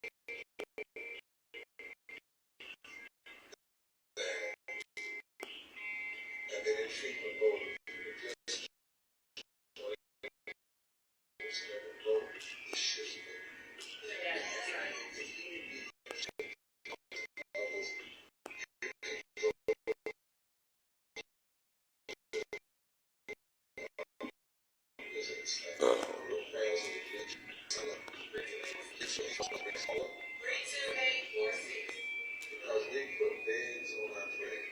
And then in treatment mode, because we put beds on our friends.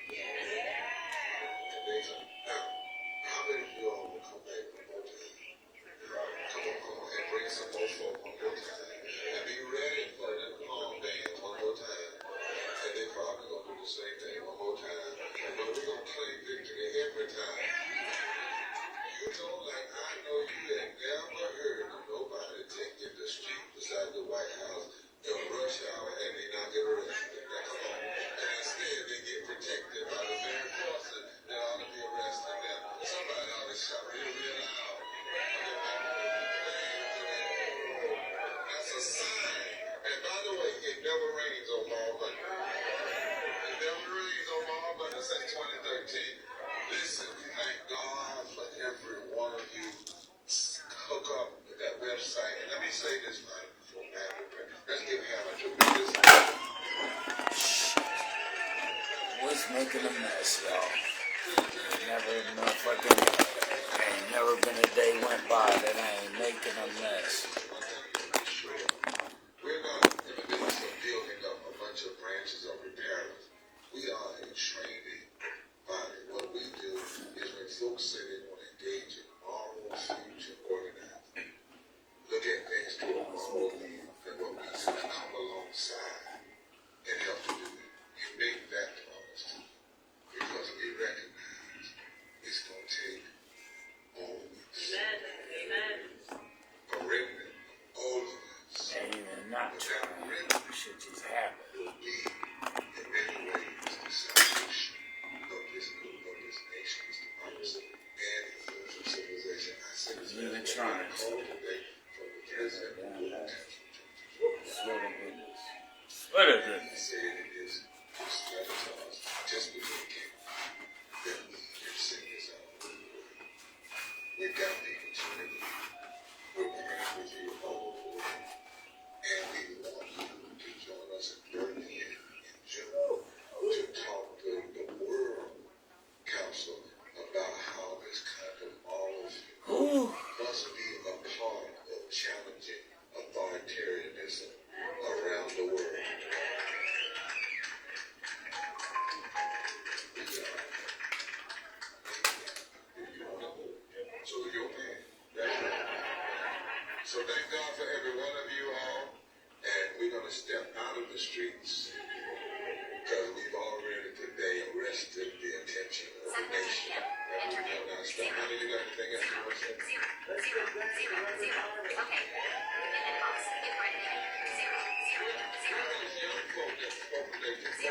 Now, how many of you all will come back one more time? Come on, and bring some more folk one more time. And be ready for the palm dance one more time. And they probably going to do the same thing one more time. But we're going to claim victory every time. You know, like I know you have never heard of nobody taking the street beside the White House in rush hour and they not get arrested. Come on. And instead they get protected by the very forces that ought to be arresting them. Somebody ought to shout real, real loud. That's a sign. And by the way, it never rains on Mall Monday. It never rains on Mall Monday since 2013. Listen, thank God for every one of you. Hook up with that website. And let me say this, man, before Matt. Let's give him a tremendous. Was making a mess, y'all. Ain't never been a day went by that I ain't making a mess. We're not in the business of building up a bunch of branches of repairers. We are a training body. What we do is when folks say they want to engage in moral future organizing, look at things to a moral view and what we do to come alongside and help to do it. You make that promise because we recognize it's going to take all of us. Amen. A remnant, all of us. Ain't even not trying. Shit just happened. Will be in many ways the salvation of this nation, this democracy, and the fullness of civilization. I say this even trying. Call today from the president of the Georgia. Swear to goodness. Swear to goodness. He said it is just letter to us, just before it came, that we can sing this out. We've got the opportunity. We're praying with you all over the world. And we want you to join us in Birmingham in June to talk to the World Council about how this kind of moral view must be a part of challenging authoritarianism around the world. So your man. So thank God for every one of you all. And we're going to step out of the streets because we've already today arrested the attention of the nation. And we will not stop. How many of you got anything else you want to say? Zero. Okay. Young folk that spoke today, just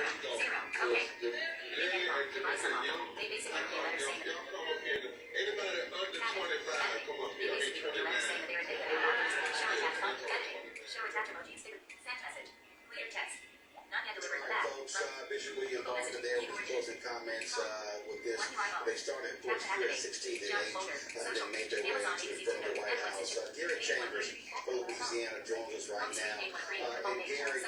They basically feel like saying y'all come up here. Anybody under 25, come up here. I mean 29. Show attach emoji. Send message. Clear text. Not yet delivered. Folks, Bishop William Barker there with closing comments with this. They started, of course, here at 16 in age, then made their way from the White House. Gary Chambers from Louisiana joins us right now. And Gary,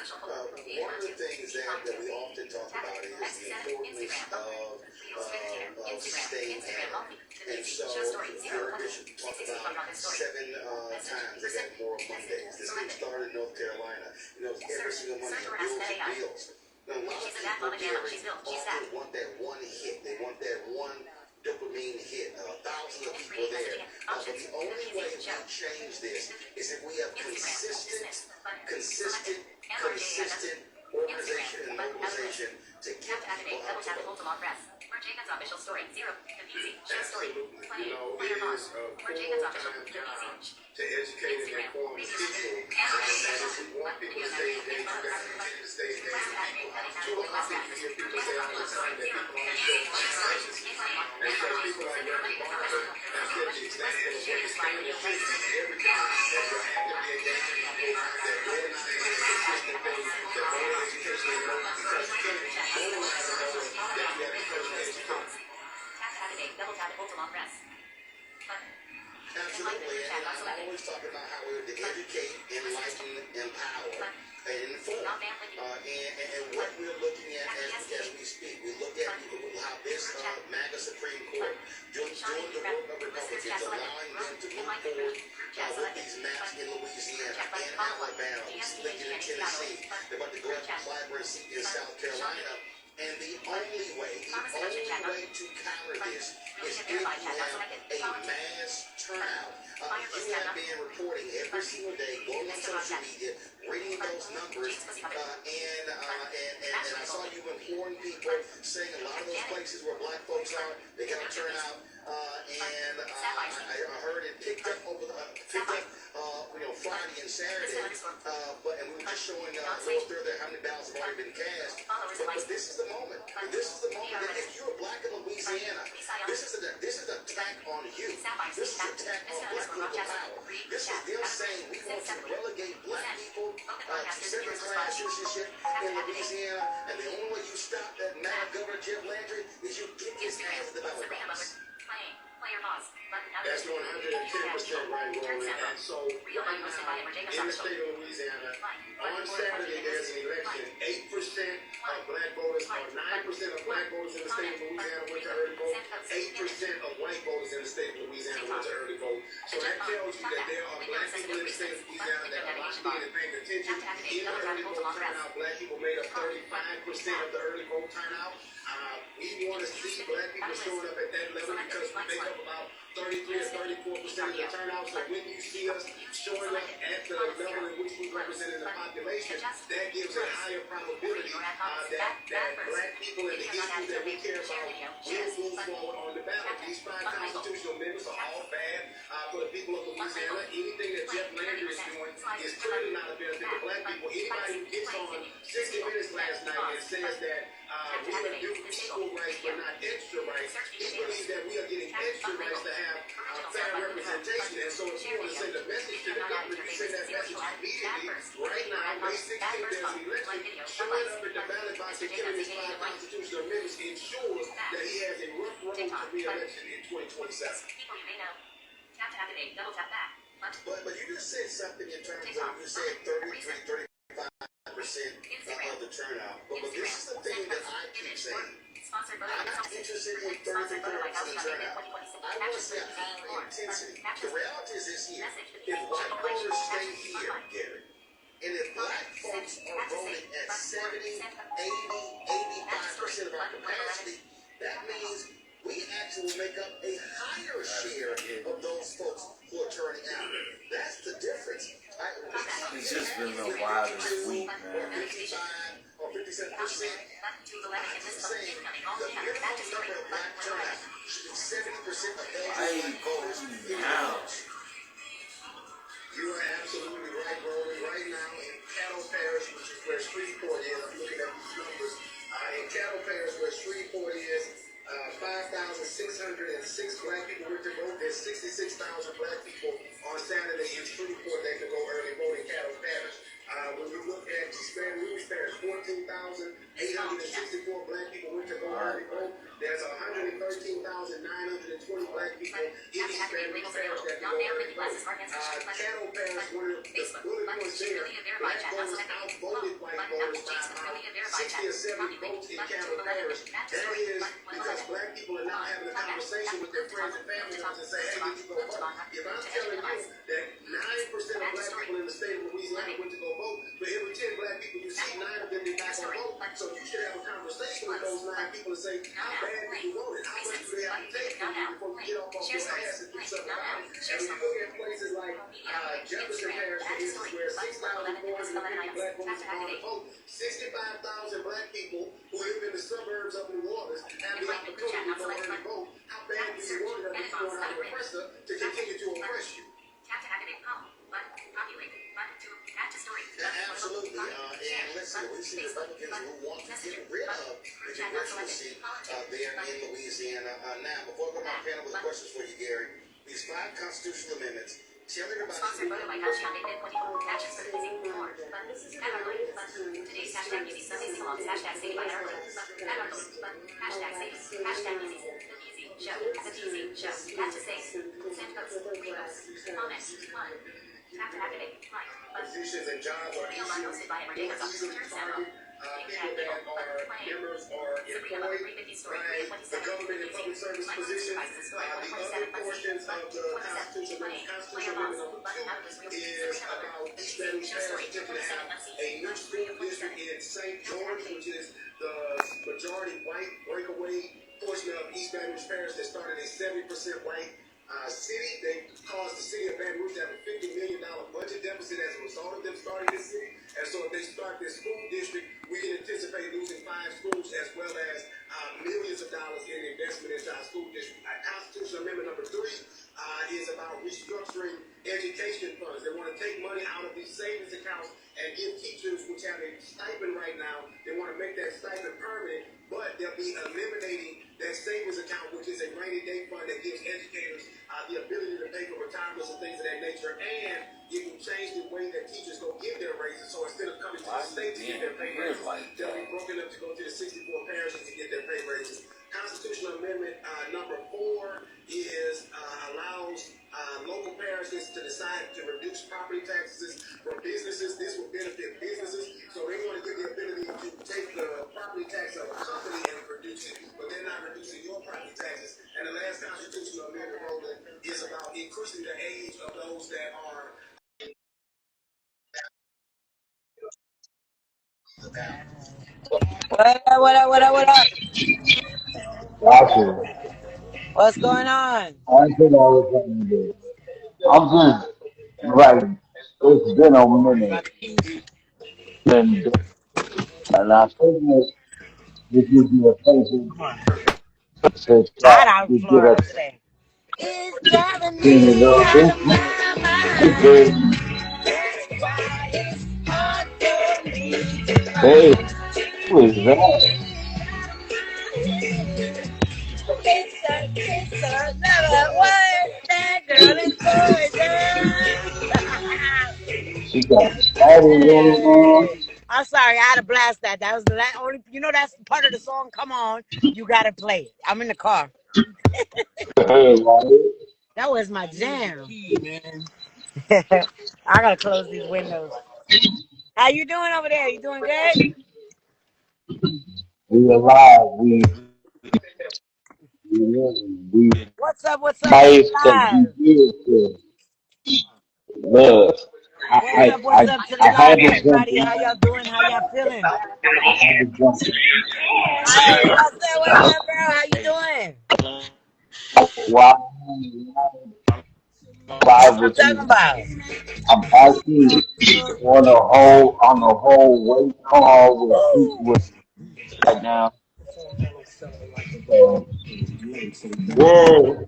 one of the things that we often talk about is the importance of state and so Gary Bishop talked about 7 times they got Moral Mondays. This thing started in North Carolina. You know, every single Monday, bills. Now, a lot of people, Gary, often want that one hit. They want that one dopamine hit. Thousands of people there. But the only way we change this is if we have consistent organization and mobilization to get people out to vote. Mark Jacobs' official story. Zero. Confusing. Show story. You know, it is a Mark Jacobs' official. full-time job to educate and inform the people. And if we want people to stay engaged, we got to continue to stay engaged with people. Too often you hear people say all the time that people only show conscience. And so people like Reverend Barber have set the example of what is coming to every time that we're actively engaging in our programs, that organization is MAGA Supreme Court, doing the work of Republicans, allowing them to move forward with these maps in Louisiana and Alabama, Lincoln and Tennessee. They're about to go after Clyburn in South Carolina. And the only way to counter this is if you have a mass turnout. You have been reporting every single day, going on social media, reading those numbers, and I saw you imploring people, saying a lot of those places where black folks are, they got to turn out. And I heard it picked up Friday and Saturday, and we were just showing those there how many ballots have already been cast. But this is the moment. This is the moment that if you're black in Louisiana, this is an attack on you. This is an attack on black political power. This is them saying we want to relegate black people to second class citizenship in Louisiana, and the only way you stop that mad Governor Jeff Landry is you get his hands at the ballot box. That's 110% right, Roland. And so right now, in the state of Louisiana, on Saturday there's an election. 8% of black voters or 9% of black voters in the state of Louisiana went to early vote. 8% of white voters in the state of Louisiana went to early vote. So that tells you that there are black people in the state of Louisiana that are locked in and paying attention. In the early vote turnout, black people made up 35% of the early vote turnout. We want to see black people showing up at that level because we make up about 33 or 34% of the turnout. So when you see us showing up at the level in which we represent in the population, that gives a higher probability that black people and the issues that we care about will move forward on the ballot. These 5 constitutional amendments are all bad for the people of Louisiana. Anything that Jeff Landry is doing is clearly not a benefit to black people. Anybody who gets on 60 Minutes last night and says that we are doing equal rights but not extra rights, he believes that we are getting extra rights to have fair representation. And so if you want to send a message to the government, you send that message immediately. Right now, May 16th, there's an election. Showing up at the ballot box and killing his 5 constitutional amendments ensures that he has a rough road to re-election in 2027. But you just said something in terms of, you said 33, 35% of the turnout. But this is the thing that I keep saying. I'm not interested in 33% turnout. I want to see a higher intensity. The reality is this here. If white voters stay here, Gary, and if black folks are voting at 70, 80, 85% of our capacity, that means we actually make up a higher share of those folks who are turning out. That's the difference. It's just been a wildest week, man. 55 or 57%. I'm saying the minimum number of black turnout should be 70% of I ain't going now. You are absolutely right, Roland. Right now in Cattle Parish, which is where Shreveport is, I'm looking at these numbers. In Cattle Parish, where Shreveport is, 5,606 black people went to vote. There's 66,000 black people on Saturday in Shreveport that can go early vote in Cattle Parish. When we look at Louis Parish, 14,864 black people went to go early vote. There's 113,920 black people in East Louis Parish that can go early vote. Cattle Parish, one of the bullet points there, black voters outvoted white voters by about 60 or 70 votes in Cattle Parish. That is because black people are now having a conversation with their friends and family members and say, hey, did you go vote? If I'm telling you that 9% of black people in the state of Louisiana went to go vote, but every 10 black people you see, 9 of them did not go vote. So you should have a conversation with those 9 people and say, how bad did you vote? How much do they have to take from you before you get off your ass and do something about it? And when you look at places like Jefferson Parish, for instance, where 6,450 black voters are going to vote, 65,000 black people who live in the suburbs of New Orleans have the opportunity to go early vote. How bad do you want them to be going out of oppressor to continue to oppress you? Absolutely. And listen, we see Republicans who want to get rid of the congressional seat there in Louisiana. Now, before I go to my panel with questions for you, Gary, these 5 constitutional amendments, tell everybody Sponsored photo by Coach Young David 24. Matches for the music more. Today's hashtag music Sunday sing-alongs. Hashtag saved by Arlo. Hashtag saved. Hashtag music. The music show. The music show. Have to say. Send post. Repost. Comment. One. Have to activate. Like. positions and jobs are Hosted by Emma Davis. Turn sound on. people that are members or employed by the government and public service positions. The other portions of the Constitution Amendment number 2 is about East Baton Rouge Parish to have a new school district in St. George, which is the majority white breakaway portion of East Baton Rouge Parish that started a 70% white city. They caused the city of Baton Rouge to have a $50 million budget deficit as a result of them starting this city. And so if they start this school district, we can anticipate losing 5 schools as well as millions of dollars in investment into our school district. Constitutional Amendment number 3 is about restructuring education funds. They want to take money out of these savings accounts and give teachers, which have a stipend right now, they want to make that stipend permanent, but they'll be eliminating that savings account, which is a rainy day fund that gives educators the ability to pay for retirements and things of that nature, and it will change the way that teachers go give their raises. So instead of coming to the state to get their pay raises, they'll be broken up to go to the 64 parishes to get their pay raises. Constitutional Amendment number 4 is allows local parishes to decide to reduce property taxes for businesses. This will benefit businesses, so they want to give the ability to take the property tax of a company and reduce it, but they're not reducing your property taxes. And the last constitutional amendment Roland, is about increasing the age of those that are. What up, what up, what up, what up? Gotcha. What's going on? I think all the time today. I'm just like it's been a minute and I think that this would be a patient to Hot start out to in get Florida us today. It's driving cleaned me up. out of my Because, mind. That's why it's hard for me to hey, find who is that? it's another word. That girl is poison. She got party going on. I'm sorry, I had to blast that. That was the only, that's part of the song. Come on, you gotta play it. I'm in the car. Hey, like, That was my jam. I gotta close these windows. How you doing over there? You doing good? we alive. We What's up? What's up? We nice to be live. here. Look, What's I, up? What's I, up to the I had live, to jump everybody? How in. y'all doing? How y'all feeling? I had to jump Hey, what's up? What's up, bro? How you doing? in. While That's live what I'm with talking you. about. I'm actually on a whole wait call with Woo! people right now. So, Whoa.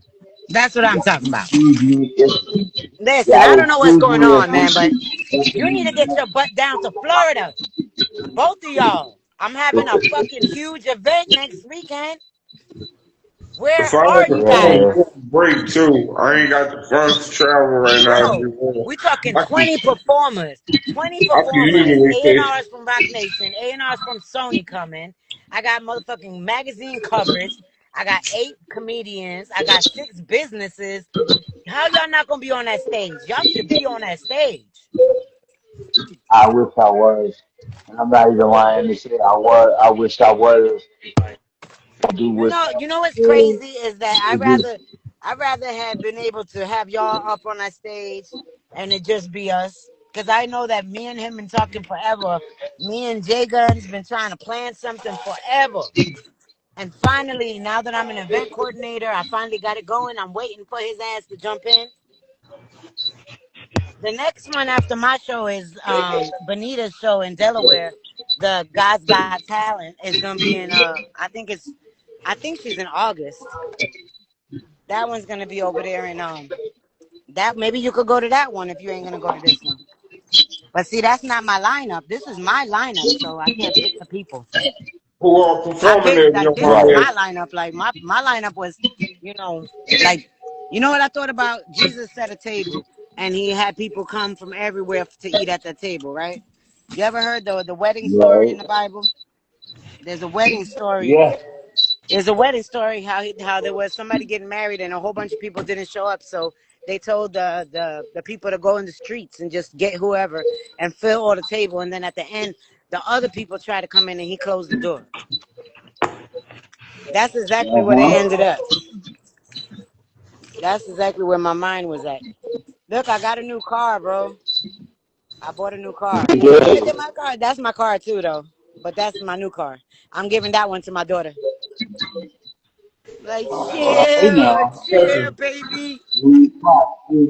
That's what I'm talking about. excuse me. Listen, I Y'all don't know what's excuse going me on, man, but you need to get your butt down to Florida. Both of y'all. I'm having a fucking huge event next weekend. Where If I are had you the funds Yeah, guys? for a break too, I ain't got the funds to travel right now. Bro, we talking I could, 20 performers. 20 I could use performers. a vacation. A&R's from Rock Nation. A&R's from Sony coming. I got motherfucking magazine coverage. I got 8 comedians. I got 6 businesses. How y'all not gonna be on that stage? Y'all should be on that stage. I wish I was. And I'm not even lying to say I was. I wish I was. I do wish I You know what's was. crazy is that It just, I rather have been able to have y'all up on that stage and it just be us. Cause I know that me and him been talking forever. Me and Jay Guns been trying to plan something forever. And finally, now that I'm an event coordinator, I finally got it going. I'm waiting for his ass to jump in. The next one after my show is Benita's show in Delaware. The God's Got Talent is gonna be in I think she's in August. That one's gonna be over there in that maybe you could go to that one if you ain't gonna go to this one. But see, that's not my lineup. This is my lineup, so I can't pick the people. Who are I performing picked there, like young this is right. man? my lineup. Like my lineup was, you know, like what I thought about? Jesus set a table and he had people come from everywhere to eat at that table, right? You ever heard the wedding story Right. in the Bible? There's a wedding story. Yeah. There's a wedding story how there was somebody getting married and a whole bunch of people didn't show up, so they told the people to go in the streets and just get whoever and fill all the table, and then at the end The other people tried to come in and he closed the door. That's exactly where they ended Uh-huh. up. That's exactly where my mind was at. Look, I got a new car, bro. I bought a new car. Look at Good. my car. That's my car too, though. But that's my new car. I'm giving that one to my daughter. Like, Hey chill, now, chill, baby.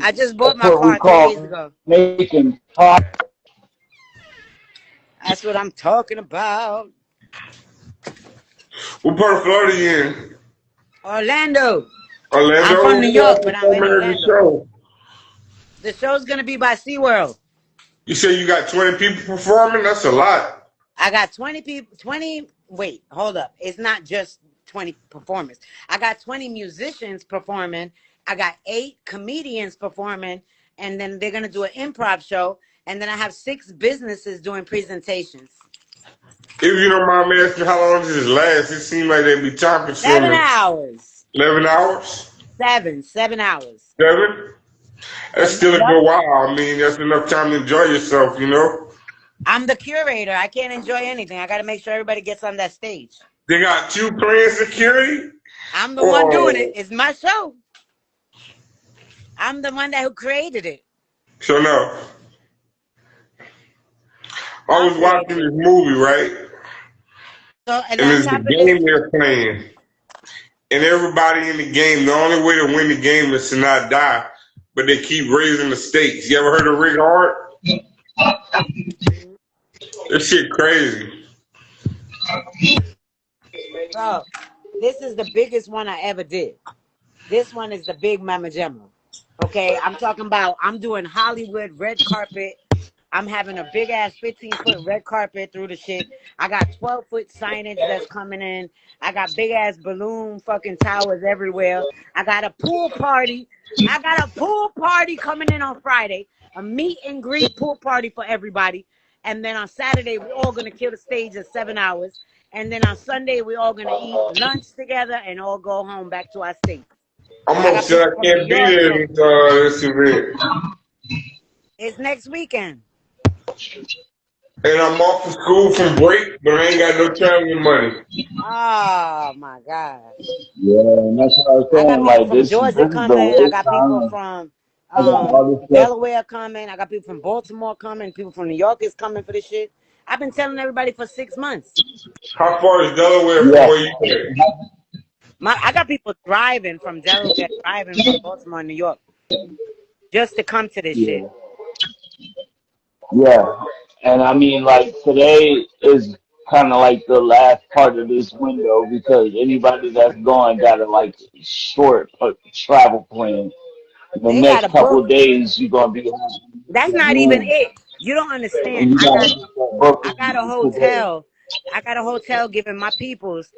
I just bought that's my what we car 3 days call ago. making talk. That's what I'm talking about. What part of Florida you in? Orlando. I'm Orlando? from New Who York, else but I'm in performing at the Orlando. show? The show's gonna be by SeaWorld. You say you got 20 people performing? That's a lot. I got 20 people, 20, wait, hold up. It's not just 20 performers. I got 20 musicians performing. I got 8 comedians performing. And then they're going to do an improv show. And then I have 6 businesses doing presentations. If you don't mind me asking, how long does this last? It seems like they be time 7 consuming. hours. 11 hours? 7 hours. 7? That's still a Yep. good while. I mean, that's enough time to enjoy yourself, you know? I'm the curator. I can't enjoy anything. I got to make sure everybody gets on that stage. They got you playing security? I'm the one doing it. Oh, It's my show. I'm the one that who created it. so no. I I'm was watching creating this it. movie, right? So, and And on it's the top of this, game they're playing. And everybody in the game, the only way to win the game is to not die. But they keep raising the stakes. You ever heard of Rick Hard? This shit crazy. bro, this is the biggest one I ever did. This one is the big Mama Gemma. Okay, I'm talking about, I'm doing Hollywood red carpet. I'm having a big ass 15-foot red carpet through the shit. I got 12-foot signage that's coming in. I got big ass balloon fucking towers everywhere. I got a pool party. I got a pool party coming in on Friday. A meet and greet pool party for everybody. And then on Saturday, we're all gonna kill the stage at 7 hours. And then on Sunday, we're all gonna eat lunch together and all go home back to our state. I'm I got upset people I from New can't be York, there from this event. it's next weekend. And I'm off of school from break, but I ain't got no traveling money. Oh my gosh. Yeah, and that's what I was I got saying. people Like from this Georgia is the coming. I worst got people time. from I got all this stuff. Delaware coming. I got people from Baltimore coming. People from New York is coming for this shit. I've been telling everybody for 6 months. How far is Delaware from Yeah, where you at? I got people driving from Delaware, driving from Baltimore and New York just to come to this shit. yeah, yeah. And I mean, like today is kind of like the last part of this window because anybody that's going got a like short travel plan. The They got a next couple book. of days you're gonna be That's not even move, it. You don't and understand. you gotta book I got a today. hotel. I got a hotel giving my peoples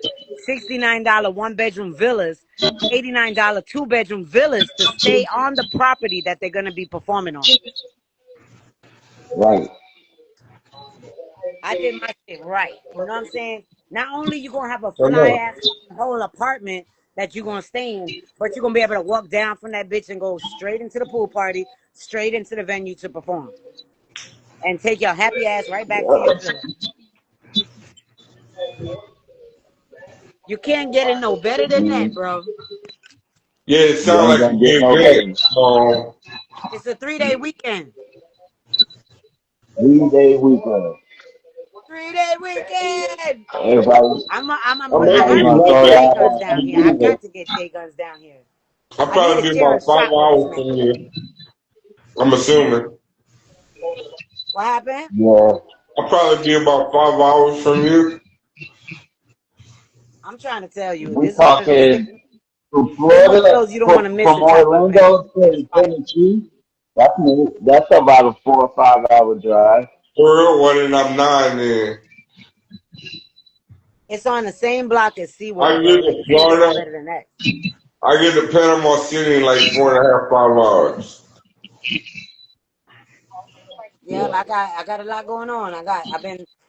$69 1-bedroom villas, $89 2-bedroom villas to stay on the property that they're gonna be performing on. Right. I did my shit right. You know what I'm saying? Not only you gonna have a I fly know. ass whole apartment that you're gonna stay in, but you're gonna be able to walk down from that bitch and go straight into the pool party, straight into the venue to perform, and take your happy ass right back to your villa. You can't get it no better than that, Mhm. bro. Yeah, it You sounds ain't like a gonna get good no event. better. It's a 3-day weekend. 3 day weekend. 3-day weekend. Everybody, I'm I may I everybody have be to gonna about get throw 5 J down Guns hours down from here. I you, got though. to get J Guns down here. I'll I need probably to be share a about 5 shot with this hours man. from you. I'm assuming. What happened? yeah. I'll probably be about 5 hours from you. I'm trying to tell you, We this is one of the biggest. talking from This is one of Florida, those you don't want to miss from the type of event. Orlando to Fire. Tennessee. That's about a 4 or 5 hour drive. For real, one and I'm 9 then. It's on the same block as I SeaWorld, get bro. You to can't get no Florida. better than that. I get to Panama City in like 4.5, 5 hours. Yeah, I got a lot going on.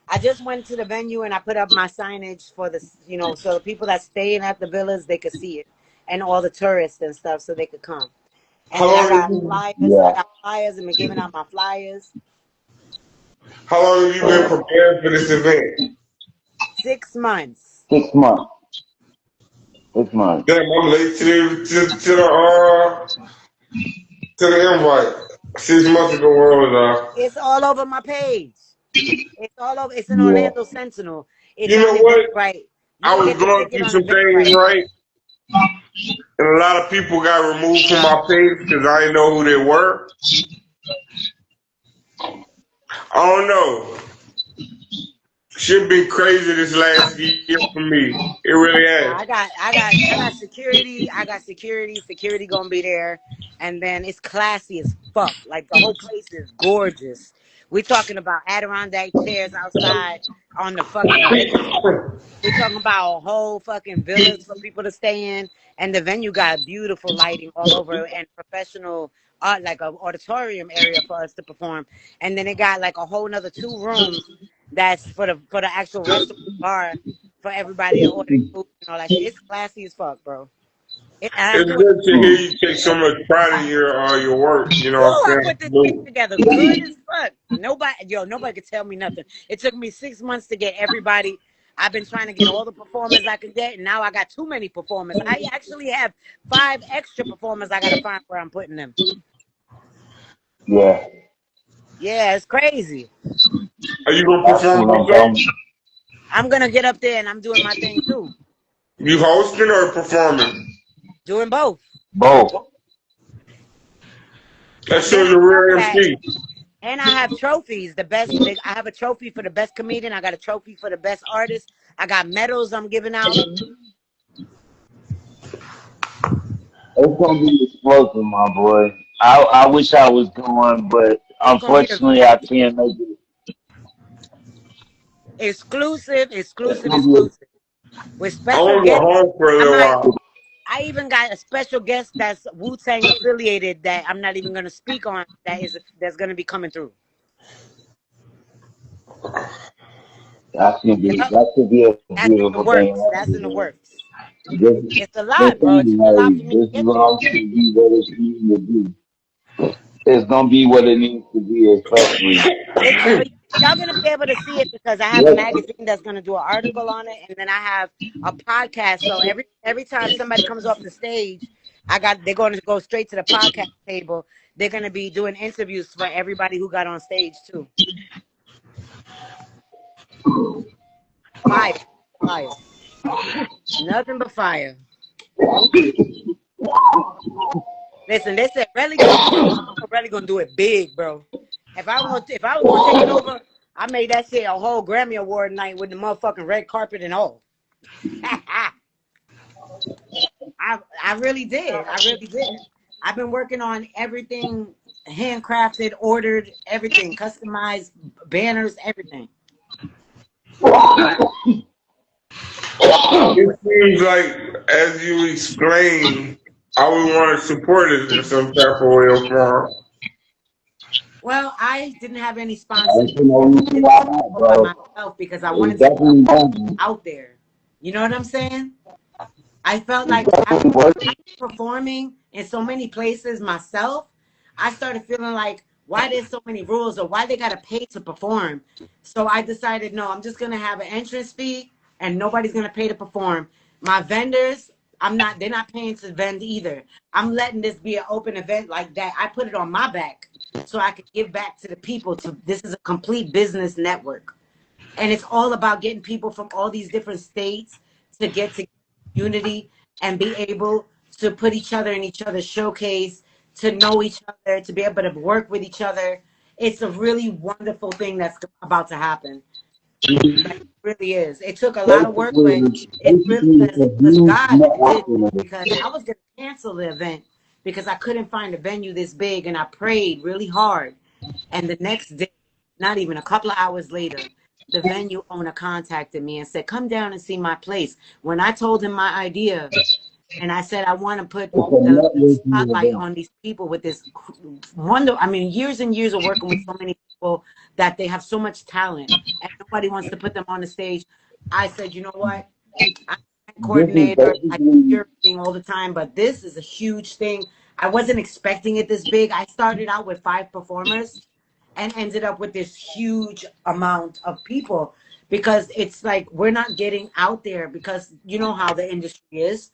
I just went to the venue and I put up my signage for so the people that staying at the villas they could see it, and all the tourists and stuff so they could come. And How then I long got is it? flyers. I Yeah. got flyers and been giving out my flyers. How long have you been preparing for this event? 6 months. 6 months. 6 months. Damn, I'm late to the invite. 6 months ago, where was I? It's all over my page. It's all over. It's an Yeah. Orlando Sentinel. It's You know on what? Eventbrite. You I can was get the going ticket through on some things, Eventbrite. right? And a lot of people got removed from my page because I didn't know who they were. I don't know. Shit been crazy this last year for me. It really has. I got security. I got security. Security gonna be there, and then it's classy as fuck. Like the whole place is gorgeous. We talking about Adirondack chairs outside on the fucking beach. We're talking about whole fucking villas for people to stay in, and the venue got beautiful lighting all over and professional art, like a auditorium area for us to perform. And then it got like a whole nother 2 rooms that's for the actual restaurant bar for everybody to order food and all that shit. It's classy as fuck, bro. And I'm It's doing. good to hear you take so much pride in your work. You know what Oh, I I'm put this thing saying? together good as fuck. Nobody could tell me nothing. It took me 6 months to get everybody. I've been trying to get all the performers I could get, and now I got too many performers. I actually have 5 extra performers. I gotta find where I'm putting them. Yeah. Yeah, it's crazy. Are you gonna That's perform what I'm also? saying. I'm gonna get up there and I'm doing my thing too. You hosting or performing? Doing both. Both. That And then shows on a top of real that, MC. and I have trophies. I have a trophy for the best comedian. I got a trophy for the best artist. I got medals I'm giving out. It's gonna be explosive, my boy. I wish I was going, but It's gonna be a unfortunately I can't make it. exclusive, It's exclusive, gonna be exclusive. With I special wanna go guests. home for a I little might while. I even got a special guest that's Wu-Tang affiliated that I'm not even gonna speak on that's gonna be coming through. Yep. that should be a That's in the beautiful thing works. right That's in the there. works. This It's a this lot, bro. It thing, took a lot for like me to this is get there. all to be what it needs to be. It's gonna be what it needs to be, especially. But y'all gonna be able to see it because I have a Yes. magazine that's gonna do an article on it, and then I have a podcast. So every time somebody comes off the stage, they're going to go straight to the podcast table. They're gonna be doing interviews for everybody who got on stage too. Fire, fire, nothing but fire. Listen, they said Relly gonna do it. Relly gonna do it big, bro. If I was gonna take it over, I made that shit a whole Grammy Award night with the motherfucking red carpet and all. I really did. I really did. I've been working on everything, handcrafted, ordered, everything, customized banners, everything. It seems like, as you explain, I would want to support it in some type of way or form. Well, I didn't have any sponsors. That's the only reason Did why this not, all by bro. myself because I It's wanted to definitely working. out there. You know what I'm saying? I felt It's like definitely working. after performing in so many places myself, I started feeling like why there's so many rules or why they gotta pay to perform. So I decided no, I'm just gonna have an entrance fee and nobody's gonna pay to perform. My vendors, they're not paying to vend either. I'm letting this be an open event like that. I put it on my back so I could give back to the people. This is a complete business network. And it's all about getting people from all these different states to get to unity and be able to put each other in each other's showcase, to know each other, to be able to work with each other. It's a really wonderful thing that's about to happen. Like, it really is. It took a lot of work, but it really Basically, it's a was huge God that did networking it event. because I was going to cancel the event because I couldn't find a venue this big, and I prayed really hard. And the next day, not even a couple of hours later, the venue owner contacted me and said, "Come down and see my place." When I told him my idea, and I said, "I want to put It's a the networking spotlight event. on these people with this wonder." I mean, years and years of working with so many people that they have so much talent, and nobody wants to put them on the stage. I said, "You know what? I'm a This is coordinator. I basically do curating all the time, but this is a huge thing. I wasn't expecting it this big. I started out with 5 performers." and ended up with this huge amount of people because it's like we're not getting out there because you know how the industry is.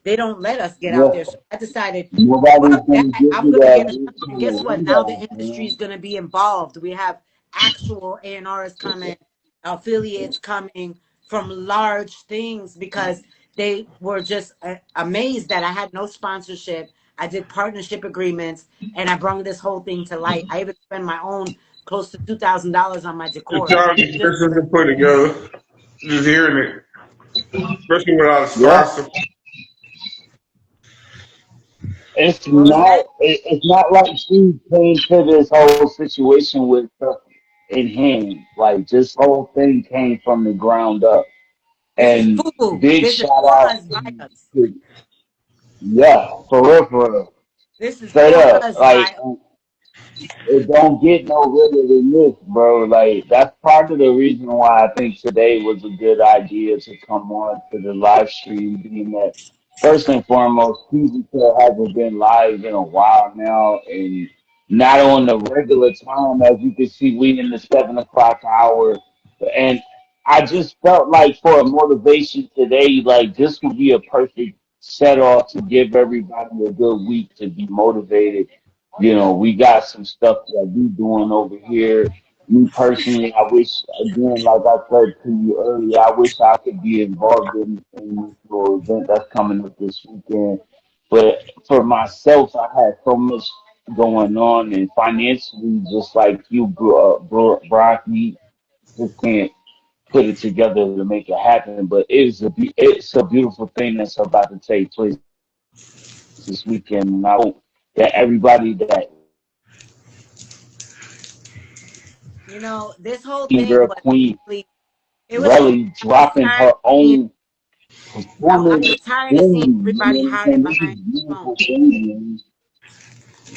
They don't let us get out Yeah. there. So I decided, Nobody's fuck that. gonna give I'm you gonna that get big another. And kind guess of what? Now the rebound, industry man. is gonna be involved. We have actual A&Rs coming, affiliates coming from large things because they were just amazed that I had no sponsorship. I did partnership agreements and I brought this whole thing to light. I even spent my own close to $2,000 on my It's decor. time Just to put together. Just hearing it, especially without a Yeah. sponsor. It's what was not. that? It's not like she came to this whole situation with stuff in hand. Like this whole thing came from the ground up. This is And FUBU. big This is shout for out us by us. to yeah, for real, for real. This is Straight for up. us Like by us. it don't get no realer than this, bro. Like that's part of the reason why I think today was a good idea to come on to the live stream, being that first and foremost, TV hasn't been live in a while now, and not on the regular time. As you can see, we in the 7 o'clock hour, and I just felt like for a motivation today, like this would be a perfect set off to give everybody a good week to be motivated. We got some stuff that we doing over here. Me personally, I wish, again, like I said to you earlier, I wish I could be involved in this little event that's coming up this weekend. But for myself, I had so much going on, and financially, just like you, Brock, we just can't put it together to make it happen. But it's a beautiful thing that's about to take place this weekend, and I hope that everybody that You know, this whole King thing Girl was Queen really, it was really, really I was dropping tired her of seeing, own I performance was tired of seeing only. You know everybody what I'm hiding saying? This is behind a the phone. beautiful thing, man.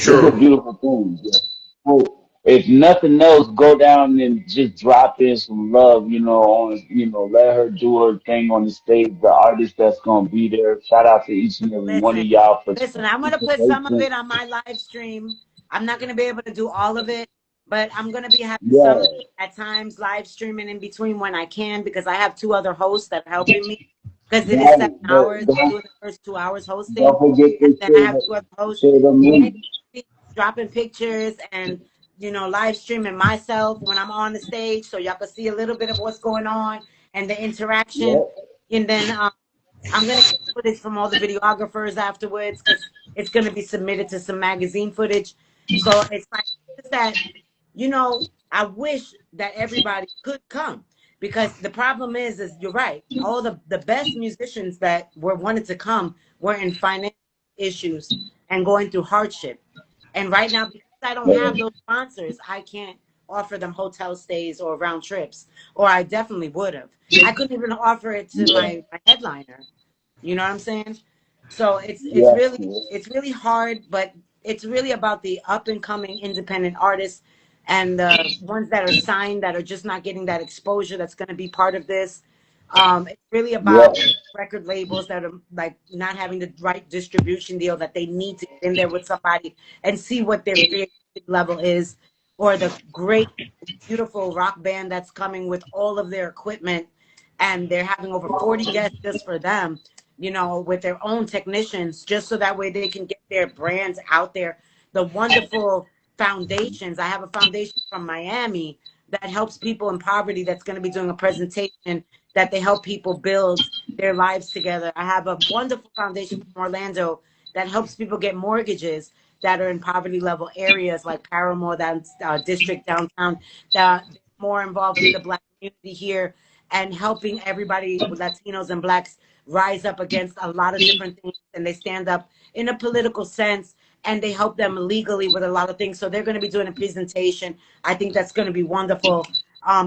It's a True. beautiful thing. Yeah. So if nothing else, go down and just drop in some love, let her do her thing on the stage, the artist that's gonna be there. Shout out to each and every one Listen, of y'all for listen, I'm gonna put some of participation. it on my live stream. I'm not gonna be able to do all of it, but I'm gonna be having some Yeah, at times live streaming in between when I can because I have two other hosts that are helping me because it is right. seven But hours. I'm doing the first 2 hours hosting, don't forget and to then I have two other hosts. share them And links. dropping pictures and live streaming myself when I'm on the stage so y'all can see a little bit of what's going on and the interaction. Yeah, And then I'm gonna get footage from all the videographers afterwards because it's gonna be submitted to some magazine footage. So it's like just that, I wish that everybody could come because the problem is you're right. All the best musicians that were wanted to come were in financial issues and going through hardship. And right now, because I don't have man. those sponsors, I can't offer them hotel stays or round trips, or I definitely would have. I couldn't even offer it to Yeah, my headliner. You know what I'm saying? So it's yeah, really yeah, it's really hard, but it's really about the up and coming independent artists and the ones that are signed that are just not getting that exposure that's going to be part of this. It's really yeah, about record labels that are like not having the right distribution deal that they need to get in there with somebody and see what their creativity level is, or the great, beautiful rock band that's coming with all of their equipment and they're having over 40 guests just for them, with their own technicians, just so that way they can get their brands out there. The wonderful foundations. I have a foundation from Miami that helps people in poverty that's going to be doing a presentation that they help people build their lives together. I have a wonderful foundation from Orlando that helps people get mortgages that are in poverty level areas like Paramore, that's district downtown, that they're more involved with the Black community here and helping everybody with Latinos and Blacks rise up against a lot of different things. And they stand up in a political sense and they help them legally with a lot of things. So they're going to be doing a presentation. I think that's going to be wonderful.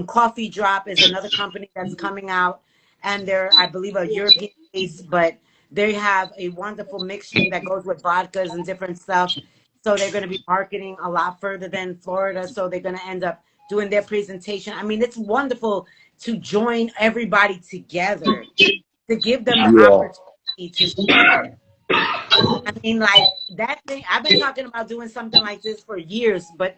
Coffee Drop is another company that's coming out, and they're, I believe, a European base, but they have a wonderful mixture that goes with vodkas and different stuff. So they're going to be marketing a lot further than Florida. So they're going to end up doing their presentation. I mean, it's wonderful to join everybody together to give them the yeah. opportunity to share. I mean, like that thing, I've been talking about doing something like this for years, but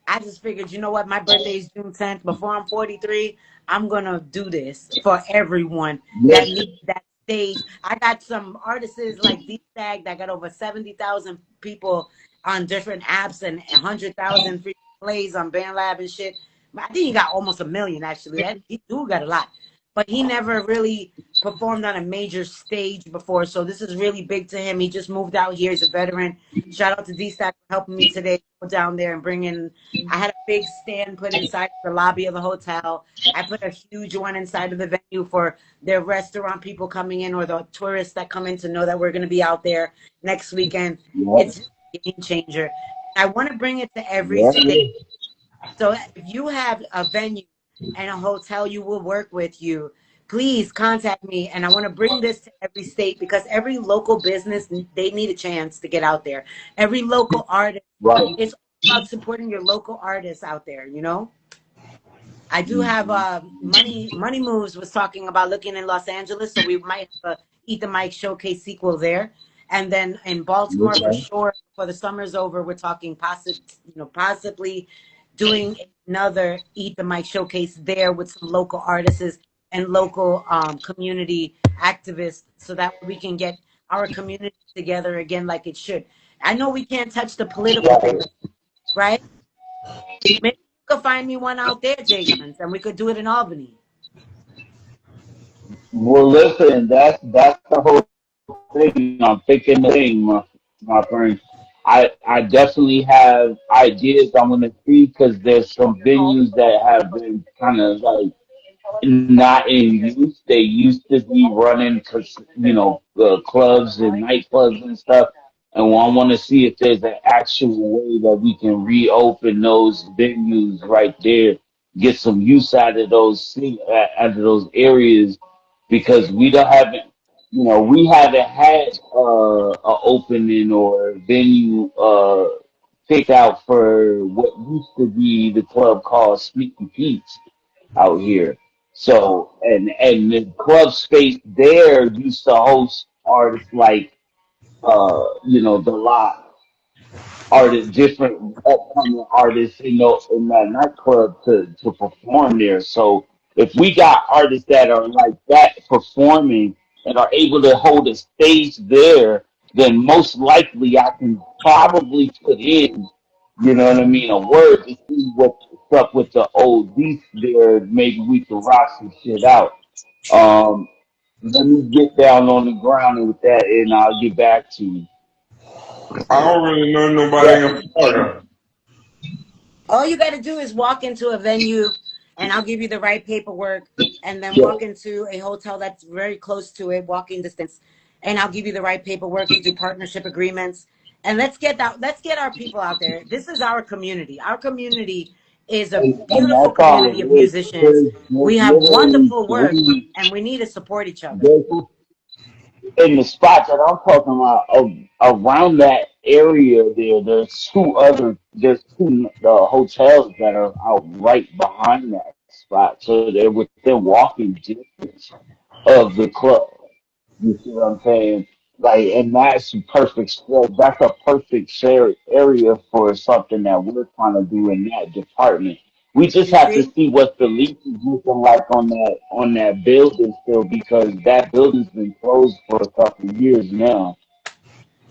I just figured, you know what? My birthday is June 10th. Before I'm 43, I'm going to do this for everyone that Yes, needs that stage. I got some artists like D-Stag that got over 70,000 people on different apps and 100,000 free plays on BandLab and shit. I think he got almost a million, actually. He do got a lot. But he never really performed on a major stage before. So this is really big to him. He just moved out here. He's a veteran. Shout out to D-Stack for helping me today go down there and bring in. I had a big stand put inside the lobby of the hotel. I put a huge one inside of the venue for their restaurant people coming in or the tourists that come in to know that we're going to be out there next weekend. yep, It's a game changer. I want to bring it to every yep, state. So if you have a venue and a hotel you will work with you, please contact me. And I want to bring this to every state because every local business, they need a chance to get out there. Every local artist, right. it's all about supporting your local artists out there, you know? I do have Mm-hmm. Money Moves was talking about looking in Los Angeles, so we might have a Eat the Mic showcase sequel there. And then in Baltimore for Okay. sure, before the summer's over, we're talking possibly doing another Eat the Mic showcase there with some local artists and local community activists so that we can get our community together again like it should. I know we can't touch the political thing, Right. right? Maybe you could find me one out there, Jay Guns, and we could do it in Albany. Well, listen, that's the whole thing. I'm thinking the thing, my friend. I definitely have ideas I'm gonna see because there's some venues that have been kind of like not in use. They used to be running, clubs and nightclubs and stuff. And I want to see if there's an actual way that we can reopen those venues right there, get some use out of those areas, because we don't haven't, we haven't had a opening or venue picked out for what used to be the club called Sneaky Pete's out here. So and the club space there used to host artists like the lot artists, different upcoming artists, in that nightclub to perform there. So if we got artists that are like that performing and are able to hold a stage there, then most likely I can probably put in, what I mean, a word to see what's up with the old beats there. Maybe we can rock some shit out. Um, Let me get down on the ground with that, and I'll get back to you. I don't really know nobody Yeah, in Florida. All you got to do is walk into a venue, and I'll give you the right paperwork, and then yeah. walk into a hotel that's very close to it, walking distance, and I'll give you the right paperwork to do partnership agreements. And let's get that. Let's get our people out there. This is our community. Our community is a And beautiful that's all community it of is. musicians. There's We have literally wonderful work, three. and we need to support each other. There's, in the spot that I'm talking about, around that area there, there's two hotels that are out right behind that spot. So they're within walking distance of the club. You see what I'm saying? Like, and that's a perfect share area for something that we're trying to do in that department. We just You have to see, see what the lease is looking like on that building still, because that building's been closed for a couple of years now.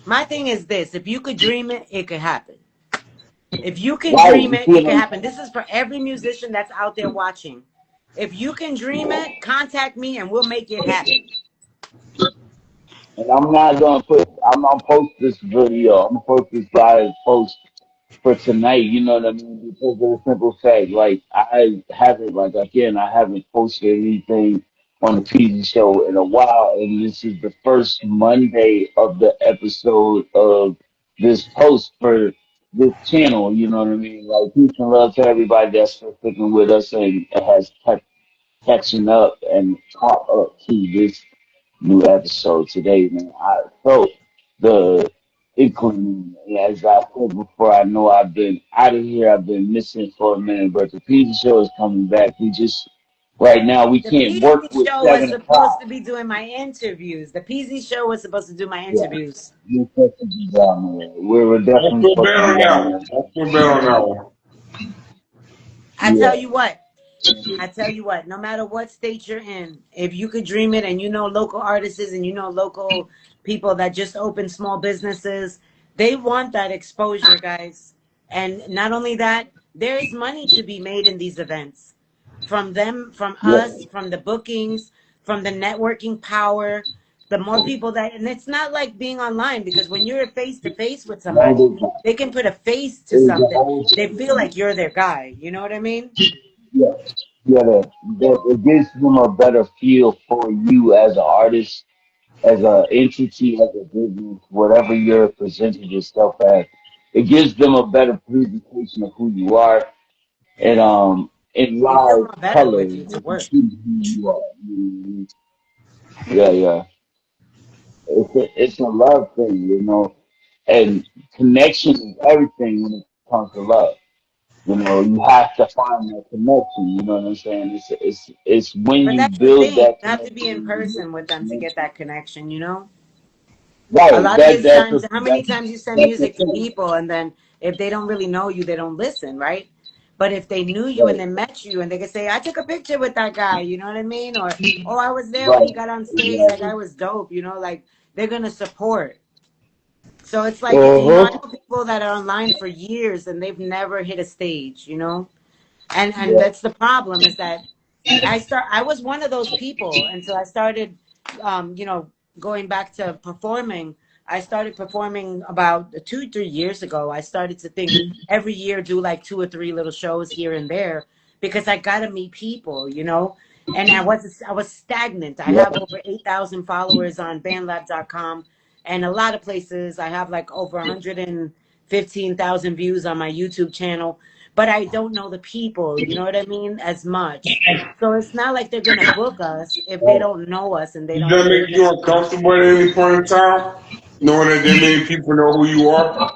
my thing is this: if you could dream it, it could happen. If you can Right? dream You it, see it what can I'm happen. This saying? is for every musician that's out there watching. If you can dream it, contact me and we'll make it happen. And I'm not gonna put. I'm gonna post this video. I'm gonna post this live post for tonight, you know what I mean? Because of the simple fact, like, I haven't posted anything on the PG show in a while, and this is the first Monday of the episode of this post for this channel, you know what I mean? Like, peace and love to everybody that's still sticking with us and has kept catching up and caught up to this new episode today, man. I felt the inkling, as I said before. I know I've been out of here. I've been missing for a minute, but the pizza show is coming back. We just right now we The can't work PZ with show was 7 o'clock. supposed to be doing my interviews. The PZ show was supposed to do my Yeah, interviews. we're supposed to be down there. We're I definitely feel supposed bad to be on that down one. there. I feel bad on that one. I Yeah. tell you what. I tell you what, no matter what state you're in, if you could dream it and you know local artists and you know local people that just open small businesses, they want that exposure, guys. And not only that, there is money to be made in these events. From them, from Yeah. us, from the bookings, from the networking power, the more people that, and it's not like being online because when you're face to face with Right. somebody, they can put a face to It is a something. whole They feel different. like you're their guy. You know what I mean? Yeah. Yeah. That it gives them a better feel for you as an artist, as an entity, as a business, whatever you're presenting yourself as. It gives them a better presentation of who you are, and in You feel live more better color, with you to you can work. see who you are. You know what I mean? Yeah, yeah. It's a love thing, you know, and connection is everything when it comes to love. You know, you have to find that connection. You know what I'm saying? It's when But you that's the build thing. that You have to be in connection, you make person with that them to get connection. that connection, you know? A Right. lot of these times, how many That's times you send that's the music to thing. people and then if they don't really know you, they don't listen, right? But if they knew you and Right. they met you and they could say, I took a picture with that guy, you know what I mean? Or, oh, I was there when Right. he got on stage. That Exactly. guy was dope, you know? Like, they're going to support. So it's like, you know, I Uh-huh. know people that are online for years and they've never hit a stage, you know? And Yeah. that's the problem is that I was one of those people until I started you know, going back to performing. I started performing about 2 3 years ago. I started to think every year do like 2 or 3 little shows here and there because I got to meet people, you know. And I was stagnant. I Yeah. have over 8,000 followers on bandlab.com and a lot of places. I have like over 115,000 views on my YouTube channel, but I don't know the people, you know what I mean, as much. So it's not like they're gonna book us if they Right. don't know us and they Does don't that they make you uncomfortable at any point in time? Knowing that that many people know who you are?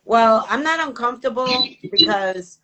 well, I'm not uncomfortable because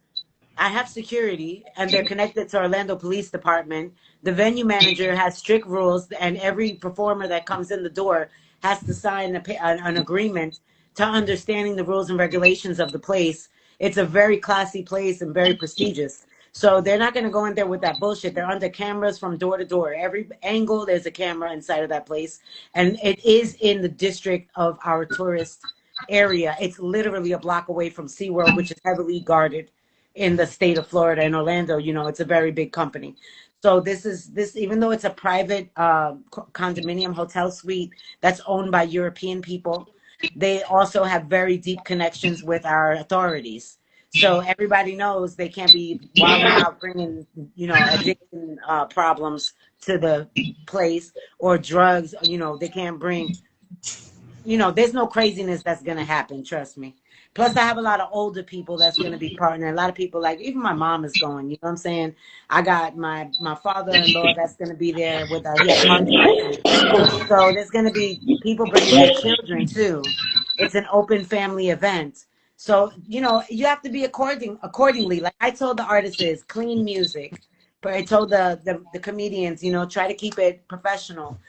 I have security and they're connected to Orlando Police Department. The venue manager has strict rules, and every performer that comes in the door has to sign an agreement to understanding the rules and regulations of the place. It's a very classy place and very prestigious. So they're not going to go in there with that bullshit. They're under cameras from door to door. Every angle, there's a camera inside of that place. And it is in the district of our tourist area. It's literally a block away from SeaWorld, which is heavily guarded in the state of Florida and Orlando. You know, it's a very big company. So this even though it's a private condominium hotel suite that's owned by European people, they also have very deep connections with our authorities. So everybody knows they can't be wilding out, bringing addiction problems to the place or drugs. You know, they can't bring there's no craziness that's gonna happen. Trust me. Plus, I have a lot of older people that's gonna be partnering. A lot of people, like even my mom is going. You know what I'm saying? I got my father-in-law that's gonna be there with. He has heart surgery, so there's gonna be people bringing their children too. It's an open family event. So, you have to be accordingly. Like I told the artists, is clean music. But I told the comedians, try to keep it professional.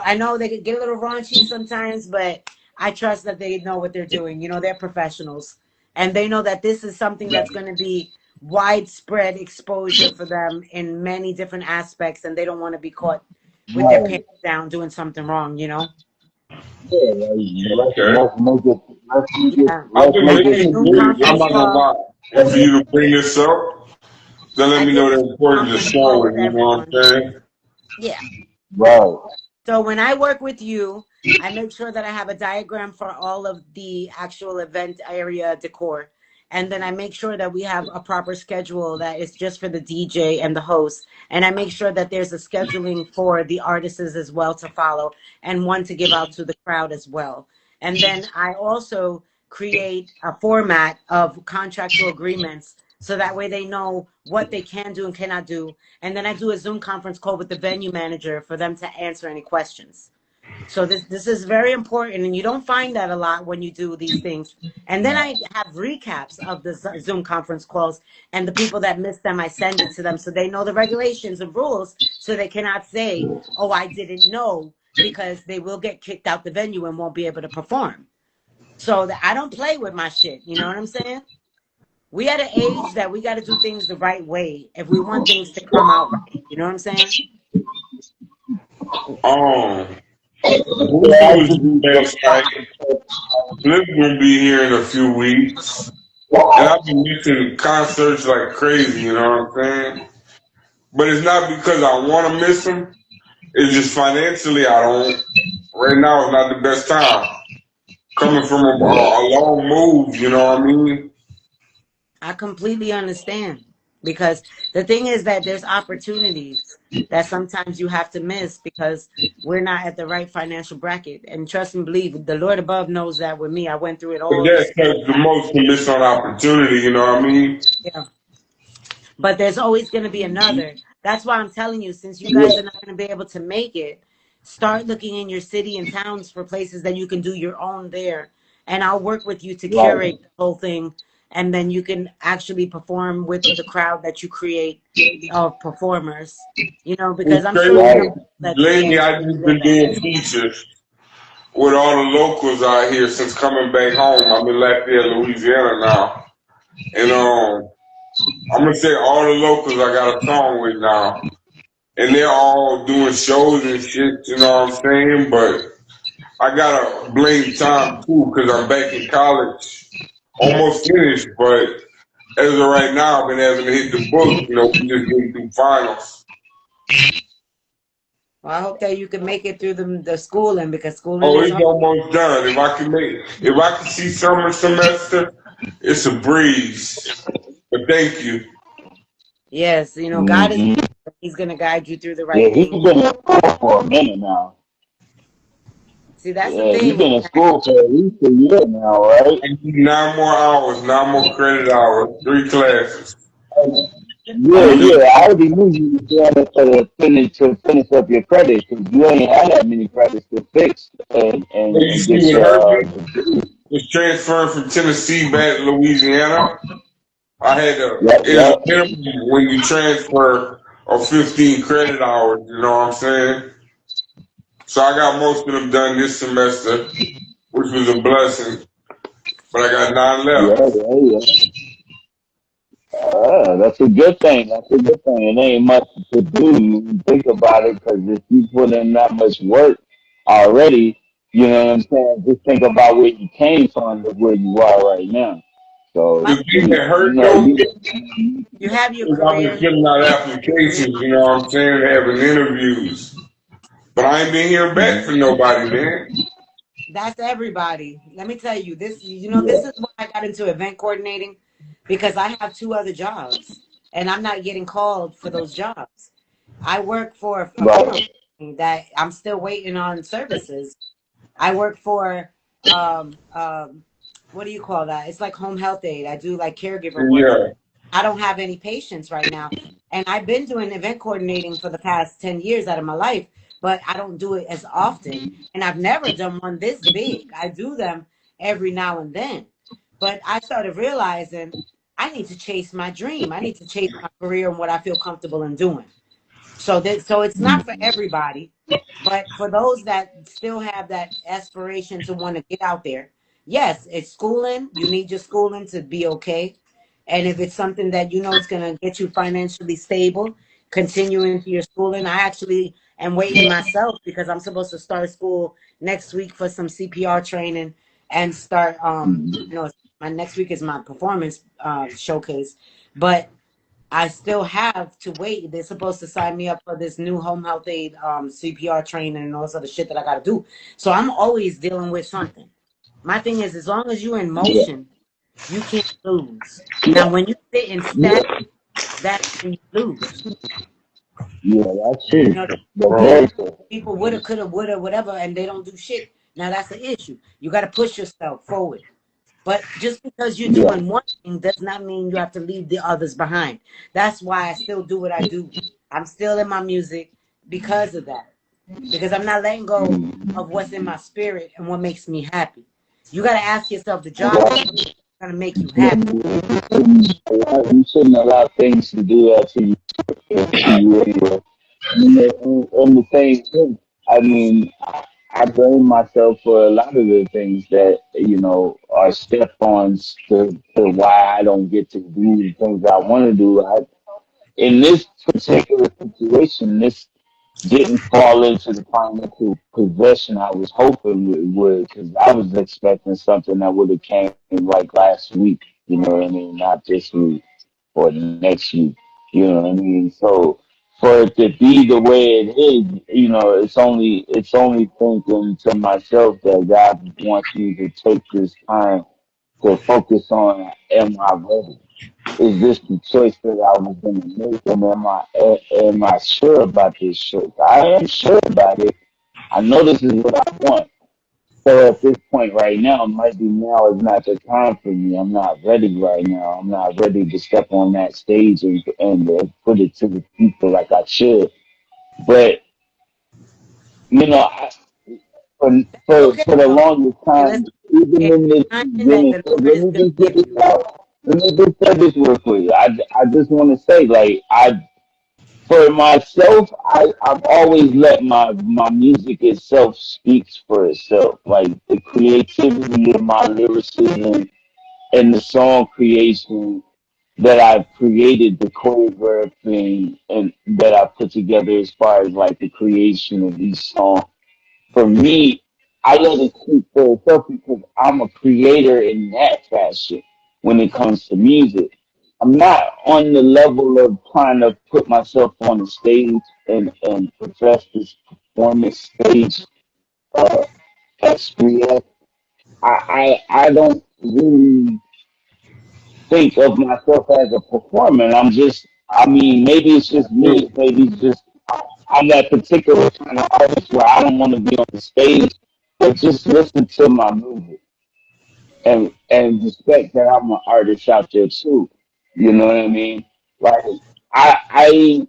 I know they could get a little raunchy sometimes, but I trust that they know what they're doing. They're professionals. And they know that this is something that's going to be widespread exposure for them in many different aspects, and they don't want to be caught with their Right. pants down doing something wrong. Yeah, like, Okay. Yeah. I've let's been I make did a it missing Zoom it. I'm conference not gonna call. lie. And for you to bring this up, that let I me did know a the Zoom importance of conference call with showing, you know what everyone. I'm saying? Yeah. right. So when I work with you, I make sure that I have a diagram for all of the actual event area decor. And then I make sure that we have a proper schedule that is just for the DJ and the host. And I make sure that there's a scheduling for the artists as well to follow and one to give out to the crowd as well. And then I also create a format of contractual agreements so that way they know what they can do and cannot do. And then I do a Zoom conference call with the venue manager for them to answer any questions. So this is very important, and you don't find that a lot when you do these things. And then I have recaps of the Zoom conference calls, and the people that missed them, I send it to them so they know the regulations and rules, so they cannot say, "Oh, I didn't know," because they will get kicked out the venue and won't be able to perform. So I don't play with my shit. You know what I'm saying? We at an age that we got to do things the right way if we want things to come out right. You know what I'm saying? Boosie Yeah, I was should due be last night. Flip gonna be here in a few weeks. And I've been missing concerts like crazy, you know what I'm saying? But it's not because I want to miss them. It's just financially I don't. Right now is not the best time. Coming from a long move, you know what I mean? I completely understand because the thing is that there's opportunities that sometimes you have to miss because we're not at the right financial bracket. And trust and believe, the Lord above knows that with me. I went through it But all that this. hurts the most to miss on opportunity, you know what I mean? Yeah. But there's always going to be another. That's why I'm telling you, since you guys are not going to be able to make it, start looking in your city and towns for places that you can do your own there. And I'll work with you to right. curate the whole thing. And then you can actually perform with the crowd that you create of performers. You know, because It's I'm sure you crazy. know Right. people that do Lately, things I where you just live been at. doing features with all the locals out here since coming back home. I'm in Lafayette, Louisiana now. And I'm gonna say all the locals I got a song with now. And they're all doing shows and shit, you know what I'm saying? But I gotta blame time too, because I'm back in college, almost finished, but as of right now, I've been having to hit the book, you know, we just getting through finals. Well, I hope that you can make it through the schooling because schooling Oh, is it's hard. almost done. If I can see summer semester, it's a breeze. But thank you. Yes, you know, God is, Hmm. He's going to guide you through the Yeah, right he's things. been in school for a minute now. See, that's the Yeah, he's thing. been in school for at least a year now, right? I need 9 more hours, 9 more credit hours, 3 classes. Yeah, I'm gonna yeah. need. I already knew you were doing it to finish up your credits because you ain't had that many credits to fix So you and see get what your hurt me degree. was transferring from Tennessee back to Louisiana. I had to. Yep, It's a yep. minimum when you transfer of 15 credit hours. You know what I'm saying? So I got most of them done this semester, which was a blessing. But I got 9 Yeah, left. yeah, yeah. That's a good thing. That's a good thing. It ain't much to do. You think about it because if you put in that much work already, you know what I'm saying? Just think about where you came from to where you are right now. So, My The thing that you hurt know, though you, You have your is I've been career, filling out your career. applications. You know what I'm saying? Having interviews, but I ain't been hearing back from nobody, man. That's everybody. Let me tell you this. You know, yeah, this is why I got into event coordinating because I have two other jobs, and I'm not getting called for those jobs. I work for a funeral right. company that I'm still waiting on services. I work for what do you call that? It's like home health aid. I do like caregiver work. Yeah, I don't have any patients right now. And I've been doing event coordinating for the past 10 years out of my life, but I don't do it as often. And I've never done one this big. I do them every now and then. But I started realizing I need to chase my dream. I need to chase my career and what I feel comfortable in doing. So it's not for everybody, but for those that still have that aspiration to want to get out there, yes, it's schooling. You need your schooling to be okay. And if it's something that you know is going to get you financially stable, continue into your schooling. I actually am waiting myself because I'm supposed to start school next week for some CPR training and start you know my next week is my performance showcase, but I still have to wait. They're supposed to sign me up for this new home health aid, CPR training and all this other shit that I got to do. So I'm always dealing with something. My thing is, as long as you're in Yeah, motion, you can't lose. Now, yeah, when you sit and yeah, stagnate, that's when you lose. yeah, that's true. You know, That's people, very true. people woulda, coulda, woulda, whatever, and they don't do shit. Now that's the issue. You got to push yourself forward. But just because you're Yeah, doing one thing does not mean you have to leave the others behind. That's why I still do what I do. I'm still in my music because of that. Because I'm not letting go of what's in my spirit and what makes me happy. You got to ask yourself the job you're doing right. is going to make you Yeah, happy. you shouldn't allow things to do that to you anyway. And the same thing. I mean, I blame myself for a lot of the things that, are step-ons to why I don't get to do the things I want to do. In this particular situation, this didn't fall into the financial possession I was hoping it would, because I was expecting something that would have came like last week, you know what I mean? Not this week or next week, you know what I mean? So for it to be the way it is, it's only thinking to myself that God wants me to take this time to focus on, am I ready? Is this the choice that I was going to make? And am I sure about this choice? I am sure about it. I know this is what I want. So at this point right now, maybe now is not the time for me. I'm not ready right now. I'm not ready to step on that stage and put it to the people like I should. But you know, I, for, It's for okay for the though. longest And let's time, even get in this timing that beginning, the Lord let is me gonna just get give this you. out. Let me just say this real quick. I just want to say, like, for myself, I've always let my music itself speaks for itself. Like the creativity of my lyricism and the song creation that I've created, the choreographing and that I put together as far as like the creation of these songs. For me, I let it speak for itself because I'm a creator in that fashion when it comes to music. I'm not on the level of trying to put myself on the stage and profess this performance stage uh, experience. I don't really think of myself as a performer. I mean, maybe it's just me. Maybe it's just I'm that particular kind of artist where I don't want to be on the stage, but just listen to my music and respect that I'm an artist out there too. You know what I mean? Like I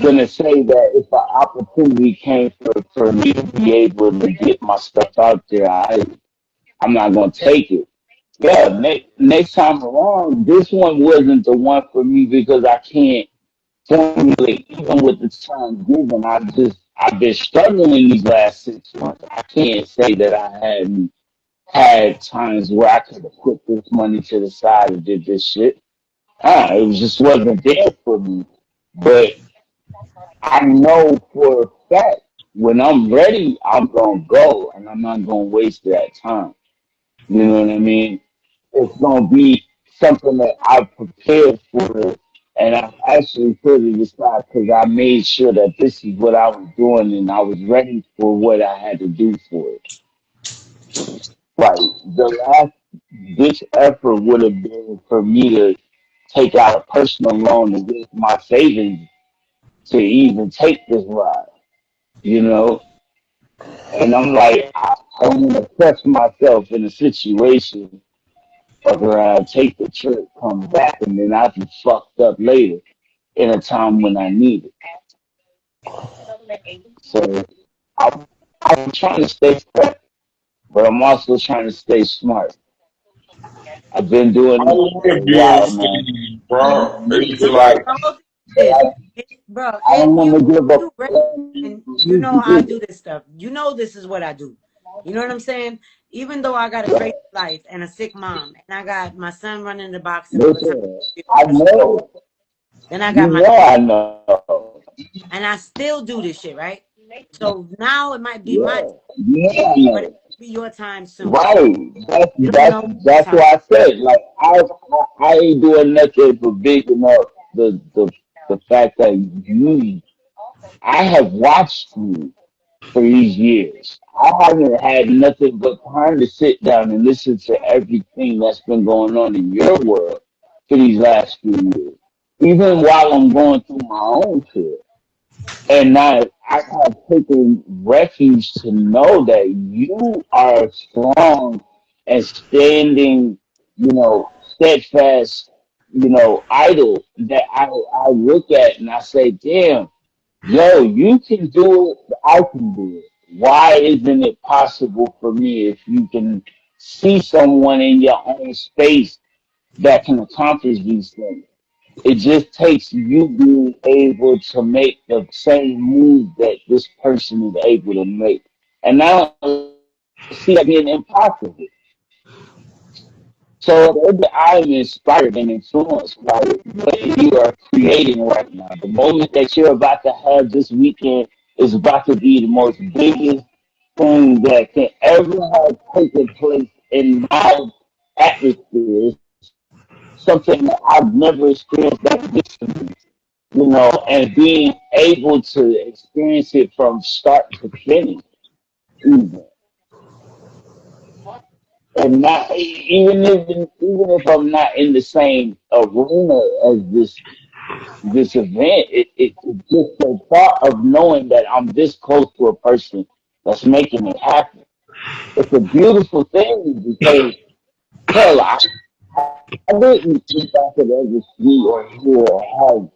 gonna say that if an opportunity came for me to be able to get my stuff out there, I'm not gonna take it. Yeah, next time around, this one wasn't the one for me because I can't formulate even with the time given. I've been struggling these last 6 months. I can't say that I hadn't had times where I could have put this money to the side and did this shit. Just wasn't there for me. But I know for a fact when I'm ready, I'm gonna go and I'm not gonna waste that time. You know what I mean? It's gonna be something that I prepared for, and I actually put it aside because I made sure that this is what I was doing, and I was ready for what I had to do for it. Right. The last ditch effort would have been for me to take out a personal loan against my savings to even take this ride. You know, and I'm like, I don't want to trust myself in a situation where I take the trip, come back, and then I be fucked up later in a time when I need it. So I'm, I'm trying to stay fresh, but I'm also trying to stay smart. I've been doing I this want for to a be on while now. stage, bro. It's But like, the whole thing is, I, bro, I if don't want to you give up you ready, and you know music I do either. this stuff. You know this is what I do. You know what I'm saying? Even though I got a crazy life and a sick mom, and I got my son running the boxing all the time, Listen, I school, know, then I got you my know, kids, I know. and I still do this shit, right? So now it might be my time, Yeah, yeah, I but it know. might be your time soon. Right. That's You don't that's know that's time. why I said like I ain't doing nothing for bigging up the fact that I have watched you for these years. I haven't had nothing but time to sit down and listen to everything that's been going on in your world for these last few years. Even while I'm going through my own shit. And I have taken refuge to know that you are strong and standing, steadfast, idol that I look at and I say, damn, yo, you can do it, I can do it. Why isn't it possible for me if you can see someone in your own space that can accomplish these things? It just takes you being able to make the same move that this person is able to make. and I don't see that being impossible. So I'm inspired and influenced by what you are creating right now. The moment that you're about to have this weekend is about to be the most biggest thing that can ever have taken place in my atmosphere. It's something that I've never experienced that recently, and being able to experience it from start to finish, even. And not even if I'm not in the same arena as this event, it's just the thought of knowing that I'm this close to a person that's making it happen. It's a beautiful thing because hell, I didn't think I could ever see or hear or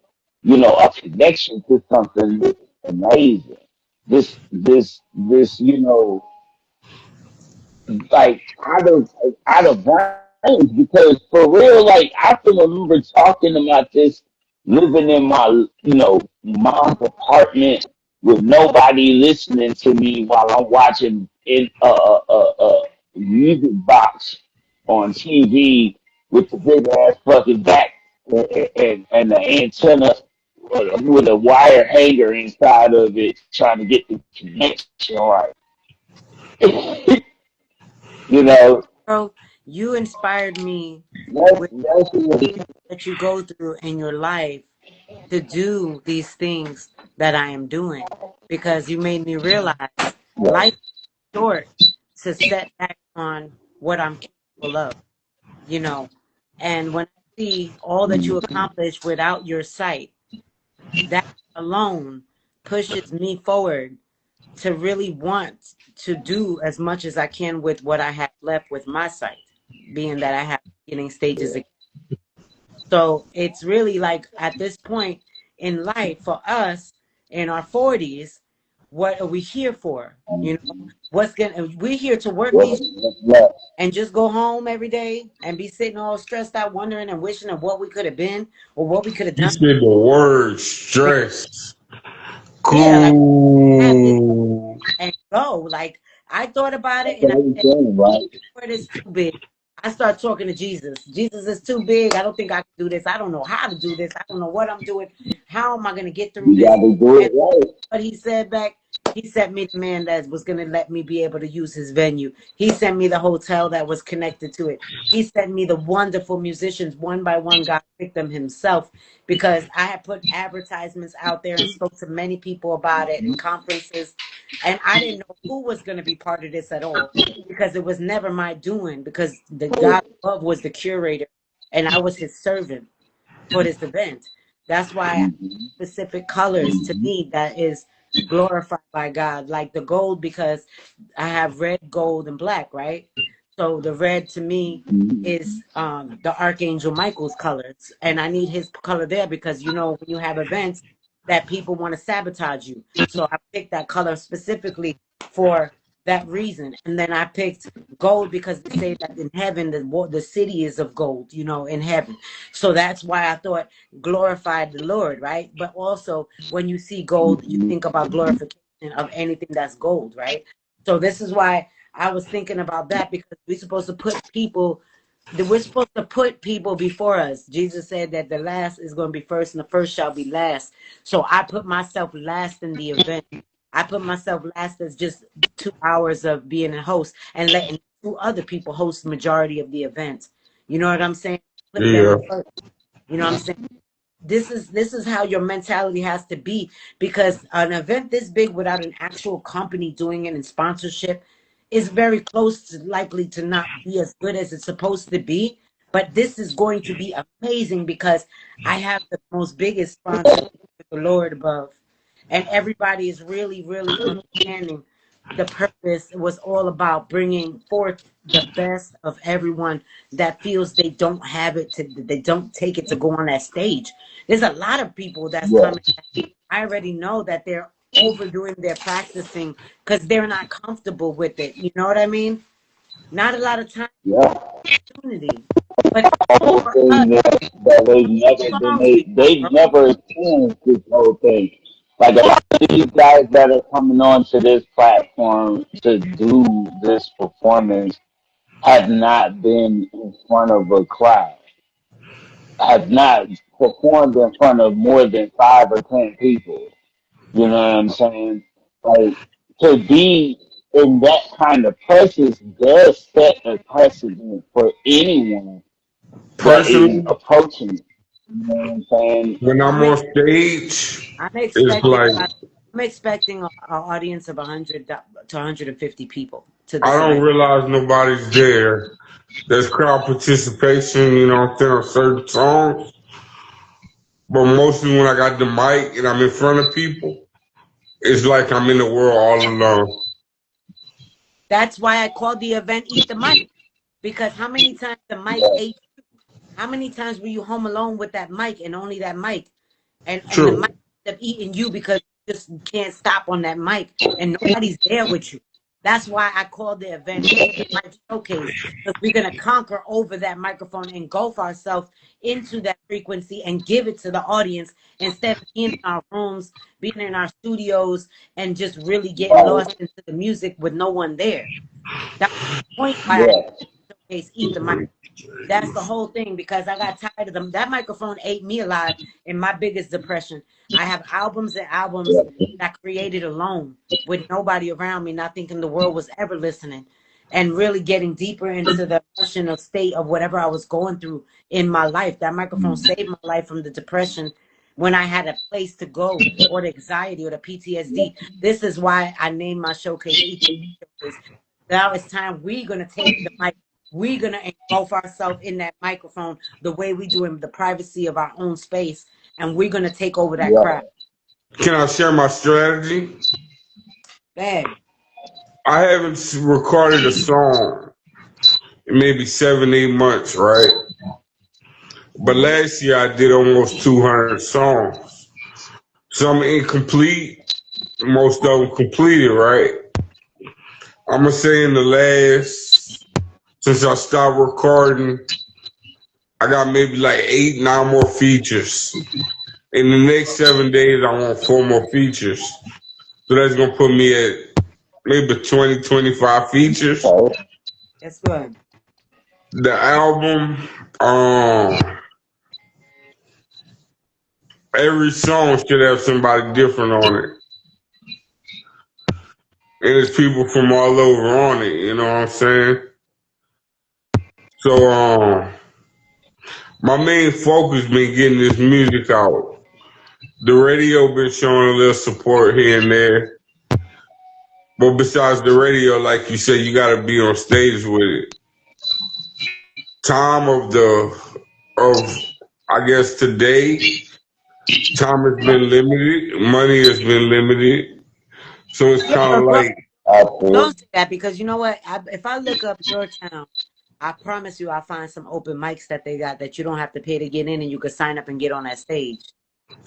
have a connection to something that's amazing. This like out of bounds because for real, like I can remember talking about this, living in my mom's apartment with nobody listening to me while I'm watching in a music box on TV with the big ass fucking back and the antenna with a wire hanger inside of it trying to get the connection right. you know, Bro, you inspired me with that's things what, that you go through in your life to do these things that I am doing because you made me realize yeah. life is short to set back on what I'm capable of, you know. And when I see all that you accomplish without your sight, that alone pushes me forward to really want to do as much as I can with what I have left with my sight, being that I have beginning stages. So it's really like at this point in life for us in our 40s, what are we here for? We're here to work these Yeah. and just go home every day and be sitting all stressed out, wondering and wishing of what we could have been or what we could have You done. said the word And stress. yeah, like have this Cool. and go. Like I thought about it That's and I said, everything, right? Lord, it's too big. I start talking to Jesus. Jesus is too big. I don't think I can do this. I don't know how to do this. I don't know what I'm doing. How am I going to get through You this? gotta do And it right. what he said back, he sent me the man that was going to let me be able to use his venue. He sent me the hotel that was connected to it. He sent me the wonderful musicians one by one. God picked them himself because I had put advertisements out there and spoke to many people about it in conferences. And I didn't know who was going to be part of this at all because it was never my doing because the God above was the curator and I was his servant for this event. That's why specific colors to me that is glorified by God, like the gold because I have red, gold, and black, right? So the red to me is the Archangel Michael's colors, and I need his color there because when you have events that people want to sabotage you. So I picked that color specifically for that reason, and then I picked gold because they say that in heaven the city is of gold, in heaven. So that's why I thought glorified the Lord, right? But also when you see gold, you think about glorification of anything that's gold, right? So this is why I was thinking about that because we're supposed to put people before us. Jesus said that the last is going to be first and the first shall be last. So I put myself last in the event. I put myself last as just 2 hours of being a host and letting two other people host the majority of the event. You know what I'm saying? Put them Yeah. first. You know what I'm saying? This is how your mentality has to be because an event this big without an actual company doing it and sponsorship is very close to likely to not be as good as it's supposed to be. But this is going to be amazing because I have the most biggest sponsor, the Lord above, and everybody is really, really understanding the purpose. It was all about bringing forth the best of everyone that feels they don't have it they don't take it to go on that stage. There's a lot of people that's Yeah. coming. I already know that they're overdoing their practicing because they're not comfortable with it. You know what I mean? Not a lot of time Yeah. opportunity, but Whole for us, thing that they've never been songs we got, they've bro. never experienced this whole thing. Like a lot of these guys that are coming onto this platform to do this performance have not been in front of a crowd, have not performed in front of more than 5 or 10 people. You know what I'm saying? Like to be in that kind of presence does set a precedent for anyone that is Personally, approaching it. You know what I'm saying? when I'm I'm on ex- stage, I'm it's expecting like about I'm expecting an audience of 100 to 150 people to I this don't event. realize nobody's there. There's crowd participation, you know what I'm saying, on certain songs. But mostly when I got the mic and I'm in front of people, it's like I'm in the world all alone. That's why I called the event "Eat the Mic," because how many times the mic Yeah, ate? How many times were you home alone with that mic and only that mic? And the mic True. end up eating you because you just can't stop on that mic and nobody's there with you. That's why I called the event "Eat the Mic Showcase," because we're gonna conquer over that microphone, engulf ourselves into that frequency, and give it to the audience instead of being in our rooms, being in our studios, and just really getting right. lost into the music with no one there. That's the point why I Yeah, showcase "Eat the Mic." That's the whole thing because I got tired of them. That microphone ate me alive in my biggest depression. I have albums and albums yeah, that I created alone with nobody around me, not thinking the world was ever listening, and really getting deeper into the emotional state of whatever I was going through in my life. That microphone saved my life from the depression when I had a place to go, or the anxiety or the PTSD. This is why I named my showcase Eat the Showcase. Now it's time we're gonna take the mic, we're going to engulf ourselves in that microphone the way we do in the privacy of our own space. And we're going to take over that yeah. crowd. Can I share my strategy? Bad. I haven't recorded a song in maybe 7, 8 months, right? But Mm-hmm. last year I did almost 200 songs. Some incomplete, most of them completed, right? I'm gonna say in the last, since I stopped recording, I got maybe like 8, 9 more features. In the next 7 days, I want 4 more features. So that's gonna put me at maybe 20, 25 features. Okay. That's good. The album, every song should have somebody different on it. And it's people from all over on it, you know what I'm saying? So, my main focus been getting this music out. The radio been showing a little support here and there. But besides the radio, like you said, you gotta be on stage with it. Time of I guess today, time has been limited, money has been limited. So it's Yeah, kinda but bro, like don't Absolutely. say that because you know what? If I look up your town, I promise you I'll find some open mics that they got that you don't have to pay to get in and you can sign up and get on that stage.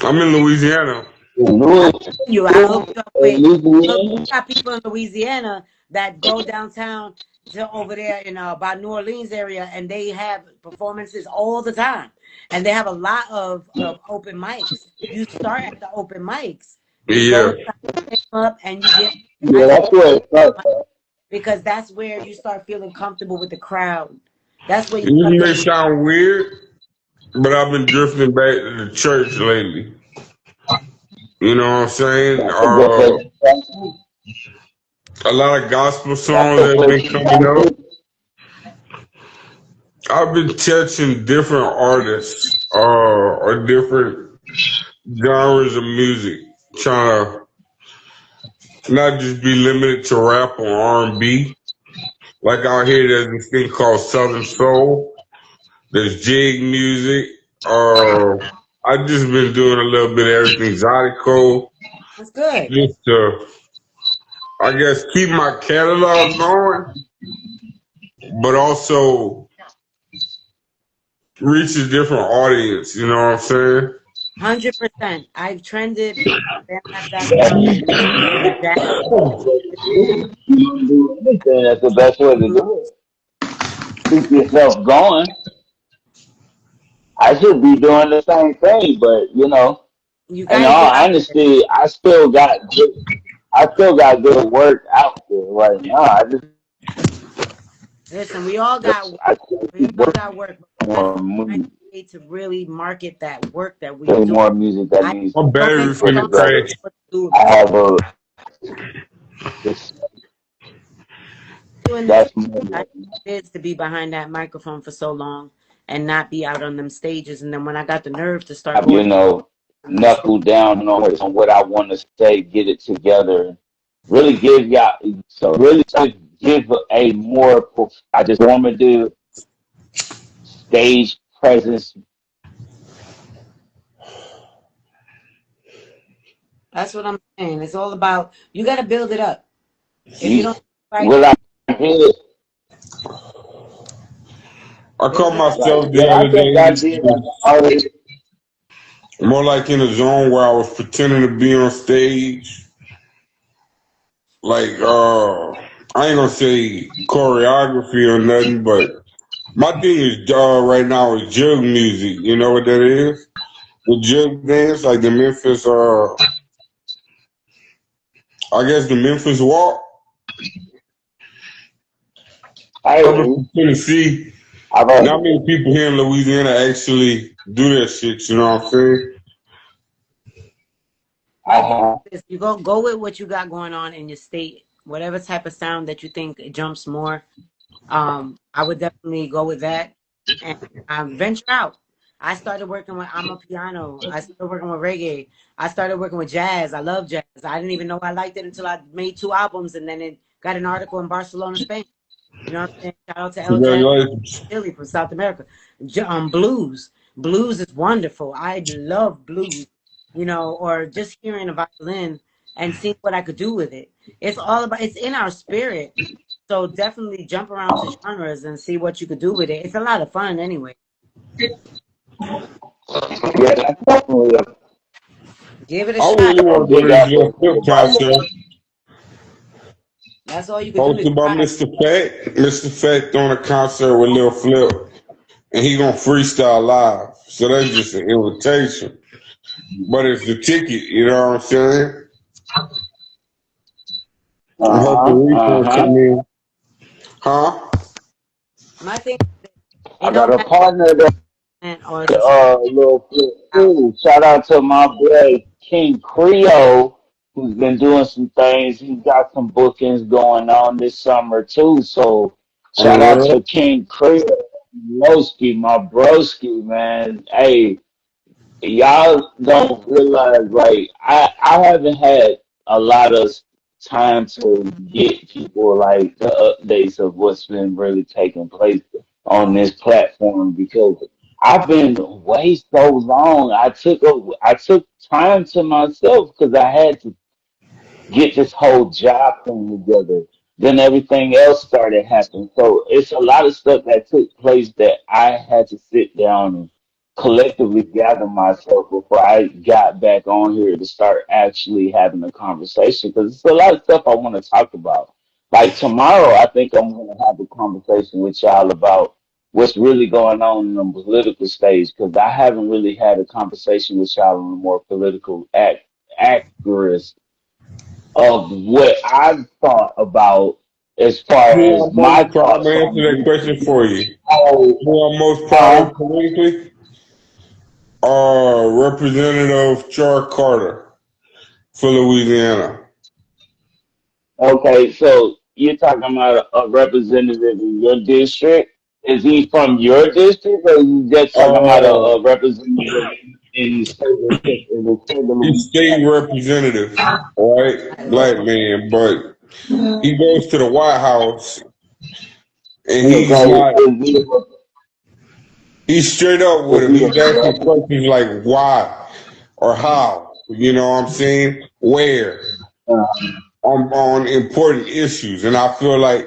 I'm in Louisiana. In I Louis, tell you, I hook in you up with. Look, we Louisiana, got people in Louisiana that go downtown to over there in by New Orleans area, and they have performances all the time, and they have a lot of open mics. You start at the open mics. You go Yeah. and sign up, and you get yeah, nice that's where it starts at. because that's where you start feeling comfortable with the crowd. That's where you This start may feeling. sound weird, but I've been drifting back to the church lately. You know what I'm saying? That's a good place to start. A lot of gospel That's songs a that have place been to coming up. start. I've been touching different artists, or different genres of music, trying to not just be limited to rap or R&B. Like out here, there's this thing called Southern Soul. There's jig music. I've just been doing a little bit of everything, Zydeco, That's good. just to, I guess, keep my catalog going, but also reach a different audience. You know what I'm saying? 100%. I've trended bandlab.com in the jazz. You don't do anything. That's the best way to do it. Keep yourself going. I should be doing the same thing, but you know, You In got to all get out there. honesty, I still got good work out there right now. Listen, we all got work. I still We keep all working got work, but we got to more find music, a way to really market that work that we play do. more music that I needs have to My be so many battery put finna songs together. crash. to do I music have a this, doing that's I more. is to be behind that microphone for so long and not be out on them stages. And then when I got the nerve to start You going know, on these stages, knuckle down on what I want to say, get it together, really give y'all, so really to give a more, I just want to do stage presence. that's what I'm saying. It's all about you got to build it up. If you You, don't right what now, I did, I caught build it up. like, myself the what I other think I day, did as an artist, more like in a zone where I was pretending to be on stage. Like, I ain't gonna say choreography or nothing, but my thing is, right now is jug music. You know what that is? The jug dance, like the Memphis, I guess the Memphis walk. Coming I, from Tennessee, I've not heard, many people here in Louisiana actually do that shit. You know what I'm saying? My thing I is you go with what you got going on in your state, whatever type of sound that you think jumps more. I would definitely go with that and venture out. I started working with I'm a piano. I started working with reggae. I started working with jazz. I love jazz. I didn't even know I liked it until I made 2 albums and then it got an article in Barcelona, Spain. You know what I'm saying? Shout out to El Jazz Congratulations. Chile from South America. Blues. Blues is wonderful. I love blues, or just hearing a violin and seeing what I could do with it. It's all about, it's in our spirit. So definitely jump around to genres and see what you could do with it. It's a lot of fun anyway. yeah, that's definitely Give it a I shot. really a want to go to big this effort little flip concert That's all you could do is hosted by try. Mr. Fat. Mr. Fat doing a concert with Lil Flip, and he gonna freestyle live. So that's just an invitation. But it's the ticket, you know what I'm saying? I'm hoping refunds come uh-huh. in. Huh? My thing is, I it got don't a matter partner that or it's a small little out. too. Shout out to my boy King Creole, who's been doing some things. He's got some bookings going on this summer too. So shout out Uh, to King Creole, Broski, my broski, man. Hey, y'all don't realize, like, I haven't had a lot of time to get people like the updates of what's been really taking place on this platform because I've been way so long. I took time to myself because I had to get this whole job thing together. Then everything else started happening. So it's a lot of stuff that took place that I had to sit down and collectively gather myself before I got back on here to start actually having a conversation. Because it's a lot of stuff I want to talk about. Like tomorrow, I think I'm going to have a conversation with y'all about what's really going on in the political stage. Because I haven't really had a conversation with y'all on a more political accurate of what I've thought about as far who as are most my part, I'm thoughts gonna on answer that question this. for you. Oh, Who I'm most proud huh? of politically? Representative Char Carter for Louisiana. Okay, so you're talking about a representative in your district. Is he from your district, or you just talking about Uh, a representative in the state of he's Louisiana? state representative, right? Black man, but he goes to the White House and he's Okay, not, he's straight up with is him. he a, He's asking questions like why or how, you know what I'm saying? Where on important issues. And I feel like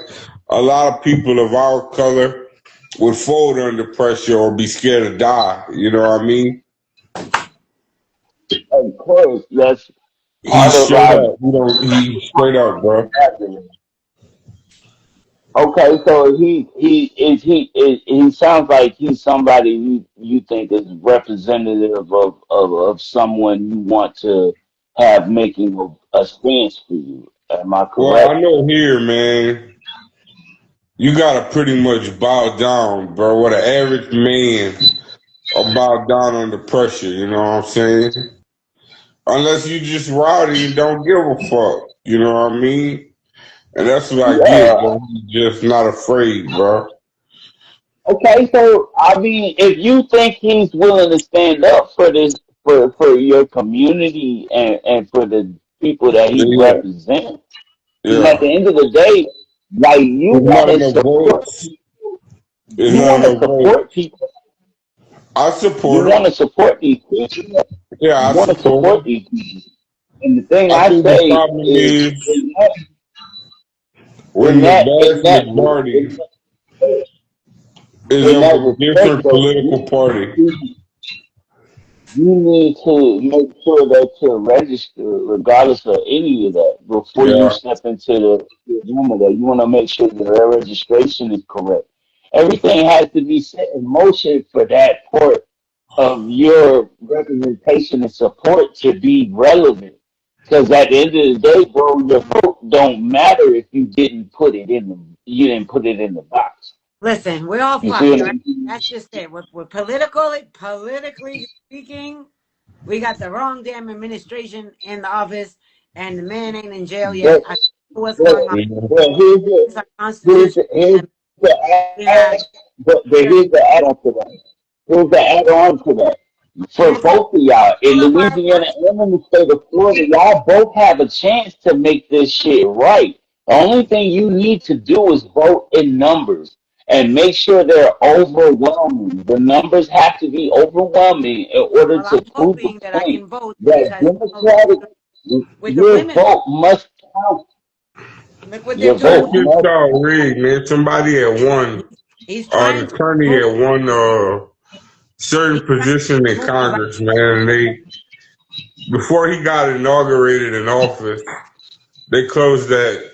a lot of people of our color would fold under pressure or be scared to die. You know what I mean? of course, that's part He's of straight our up. He's straight up, bro. happening. Okay, so he sounds like he's somebody you think is representative of someone you want to have making a stance for you. Am I Well, correct? I know here, man, you gotta pretty much bow down, bro. What an average man or bow down under pressure. You know what I'm saying? Unless you just rowdy and don't give a fuck. You know what I mean? And that's what I get, Yeah. bro. Just not afraid, bro. Okay, so I mean, if you think he's willing to stand up for this for your community and for the people that he Yeah, represents, then at yeah. the end of the day, like There's not enough votes. There's you not want to enough votes. support people, I you support want him. to support these people, Yeah, you I want to support support him. these people. And the thing I I think the say problem is is in that when the vast in that majority is in of that a respect, different though, political party. you need to make sure that you're registered, regardless of any of that, before you Yeah. step into the room of that. You want to make sure your registration is correct. Everything has to be set in motion for that part of your representation and support to be relevant. Because at the end of the day, bro, your vote don't matter if you didn't put it in the box. Listen, we're all You see fucked, what right? I'm saying? That's just it. We're politically speaking, we got the wrong damn administration in the office, and the man ain't in jail yet. But I don't know what's but going on. Mhm. but It's our here's constitution, the here's and the we have but here's the add on to that. Here's the add on to that. and For it's all both of y'all in of our Louisiana person. and in the state of Florida, y'all both have a chance to make this shit right. The only thing you need to do is vote in numbers and make sure they're overwhelming. The numbers have to be overwhelming in order Well, I'm to prove the hoping that I point can vote that because Democratic, with the your women, vote must count. look what they're Your doing That with vote shit's must all rigged, man. Somebody had won, he's an trying to attorney remove had won certain he's trying position to in remove the black Congress, man. And they, before he got inaugurated in office, they closed that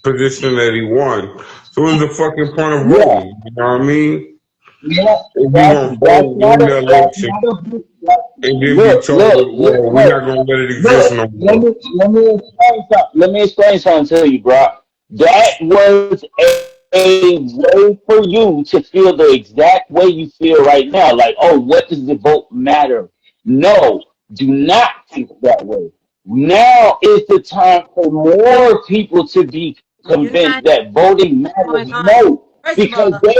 position that he won. So what's the fucking point of yeah. voting? You know what I mean? Yeah, If you that's gonna that's vote not in a the that's election not a big that, and then be look, told, well, we're not gonna let it exist look. no more. Let me explain something. Let me explain something to you, bro. That was a way for you to feel the exact way you feel right now. Like, oh, what does the vote matter? No, do not think that way. Now is the time for more people to be you're convinced not that voting matters. going on. No, First of all, because they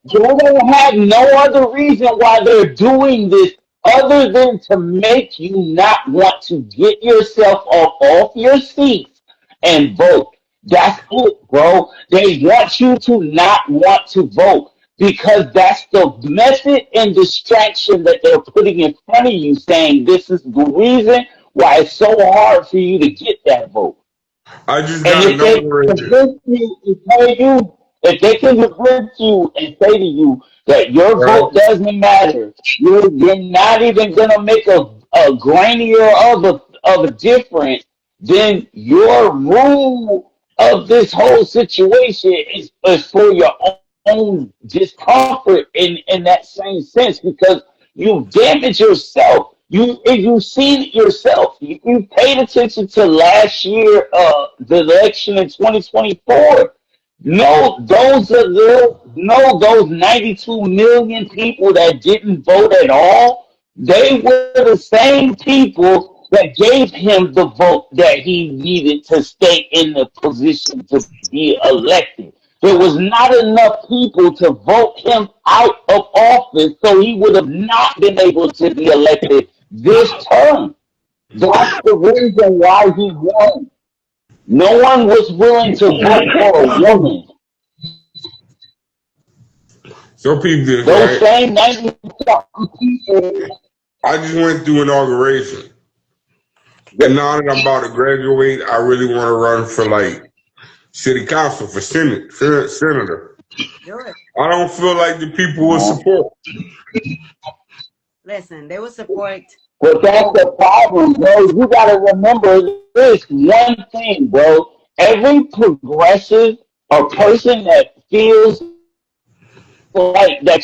don't have no other reason why they're doing this other than to make you not want to get yourself off your seats and vote. That's it, bro. They want you to not want to vote because that's the method and distraction that they're putting in front of you, saying this is the reason why it's so hard for you to get that vote. I just And got if they inaugurated. convince you and tell you, if they can convince you and say to you that your Right? vote doesn't matter, you're not even gonna make a grainier of a difference, then your rule of this whole situation is for your own discomfort in that same sense because you damage yourself. If you seen it yourself, if you paid attention to last year, the election in 2024. Those 92 million people that didn't vote at all, they were the same people that gave him the vote that he needed to stay in the position to be elected. There was not enough people to vote him out of office, so he would have not been able to be elected this term. That's the reason why he won. No one was willing to vote for a woman. So peep this, Those right? same 90 people. I just went through inauguration. And now that I'm about to graduate, I really want to run for like city council, for senator. do it. I don't feel like the people will Uh-huh. support. Listen, they will support. But that's the problem, bro. You gotta remember this one thing, bro. Every progressive A person that feels like that